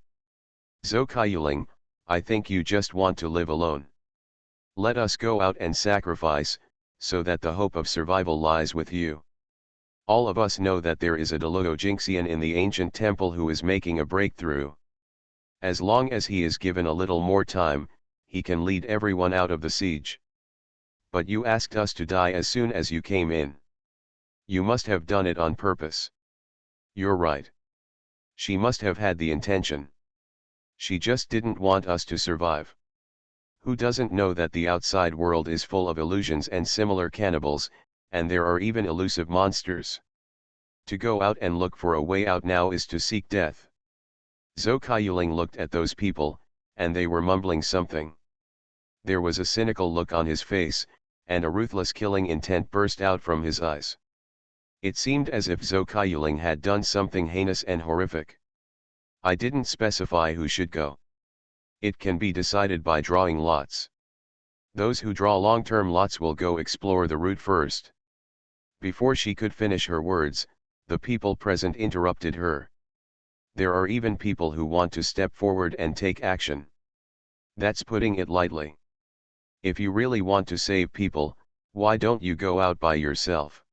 Zhou Kaiyuling, I think you just want to live alone. Let us go out and sacrifice, so that the hope of survival lies with you. All of us know that there is a Jinxian in the ancient temple who is making a breakthrough. As long as he is given a little more time, he can lead everyone out of the siege. But you asked us to die as soon as you came in. You must have done it on purpose. You're right. She must have had the intention. She just didn't want us to survive. Who doesn't know that the outside world is full of illusions and similar cannibals, and there are even elusive monsters? To go out and look for a way out now is to seek death. Zhou Kaiyuling looked at those people, and they were mumbling something. There was a cynical look on his face, and a ruthless killing intent burst out from his eyes. It seemed as if Zhou Kaiyuling had done something heinous and horrific. I didn't specify who should go. It can be decided by drawing lots. Those who draw long-term lots will go explore the route first. Before she could finish her words, the people present interrupted her. There are even people who want to step forward and take action. That's putting it lightly. If you really want to save people, why don't you go out by yourself?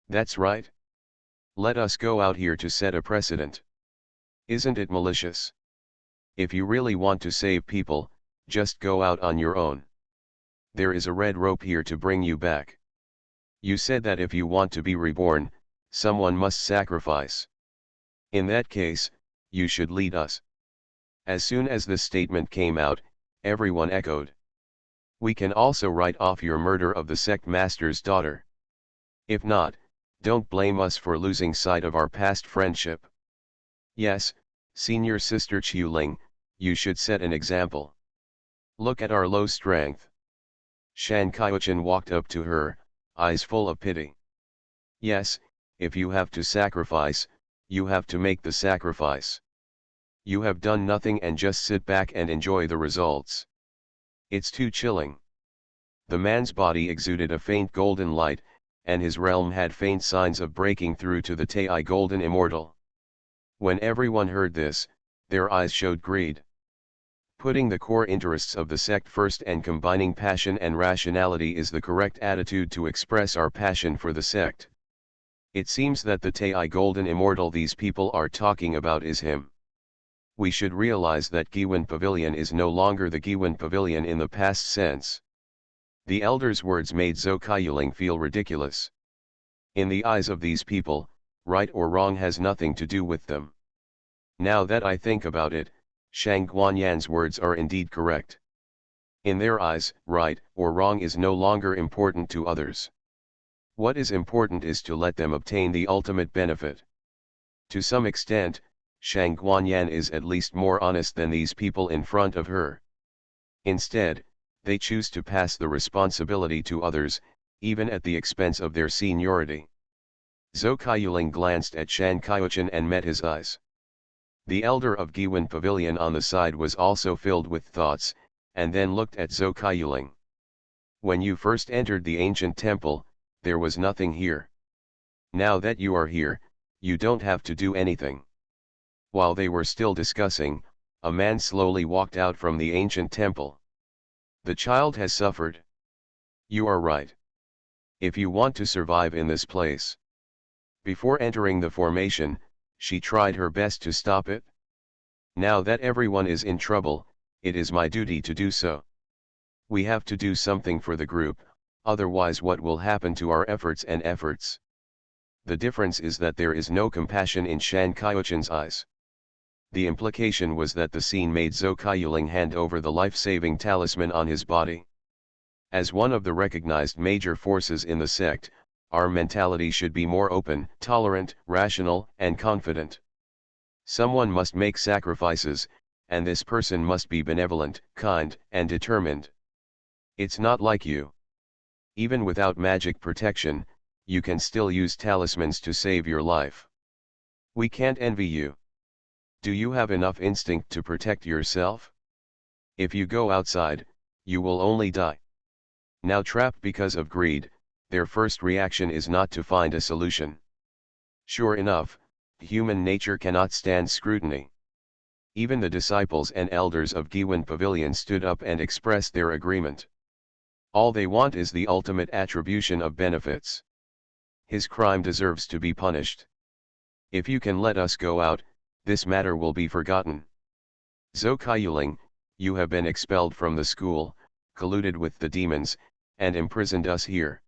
That's right. Let us go out here to set a precedent. Isn't it malicious? If you really want to save people, just go out on your own. There is a red rope here to bring you back. You said that if you want to be reborn, someone must sacrifice. In that case, you should lead us. As soon as this statement came out, everyone echoed. We can also write off your murder of the sect master's daughter. If not, don't blame us for losing sight of our past friendship. Yes, senior sister Qiuling, you should set an example. Look at our low strength. Shan Qiuchen walked up to her, eyes full of pity. Yes, if you have to sacrifice, you have to make the sacrifice. You have done nothing and just sit back and enjoy the results. It's too chilling. The man's body exuded a faint golden light, and his realm had faint signs of breaking through to the Tai Golden Immortal. When everyone heard this, their eyes showed greed. Putting the core interests of the sect first and combining passion and rationality is the correct attitude to express our passion for the sect. It seems that the Tai Golden Immortal these people are talking about is him. We should realize that Giwan Pavilion is no longer the Giwan Pavilion in the past sense. The elder's words made Zhou Kaiyuling feel ridiculous. In the eyes of these people, right or wrong has nothing to do with them. Now that I think about it, Shang Guanyan's words are indeed correct. In their eyes, right or wrong is no longer important to others. What is important is to let them obtain the ultimate benefit. To some extent, Shang Guanyan is at least more honest than these people in front of her. Instead, they choose to pass the responsibility to others, even at the expense of their seniority. Zhou Kaiyuling glanced at Shan Qiuchen and met his eyes. The elder of Giwan Pavilion on the side was also filled with thoughts, and then looked at Zhou Kaiyuling. When you first entered the ancient temple, there was nothing here. Now that you are here, you don't have to do anything. While they were still discussing, a man slowly walked out from the ancient temple. The child has suffered. You are right. If you want to survive in this place. Before entering the formation, she tried her best to stop it. Now that everyone is in trouble, it is my duty to do so. We have to do something for the group, otherwise what will happen to our efforts and efforts? The difference is that there is no compassion in Shan Qiuchen's eyes. The implication was that the scene made Zhou Kaiyuling hand over the life-saving talisman on his body. As one of the recognized major forces in the sect, our mentality should be more open, tolerant, rational, and confident. Someone must make sacrifices, and this person must be benevolent, kind, and determined. It's not like you. Even without magic protection, you can still use talismans to save your life. We can't envy you. Do you have enough instinct to protect yourself? If you go outside, you will only die. Now trapped because of greed, their first reaction is not to find a solution. Sure enough, human nature cannot stand scrutiny. Even the disciples and elders of Giwan Pavilion stood up and expressed their agreement. All they want is the ultimate attribution of benefits. his crime deserves to be punished. If you can let us go out, this matter will be forgotten. Zhou you have been expelled from the school, colluded with the demons, and imprisoned us here.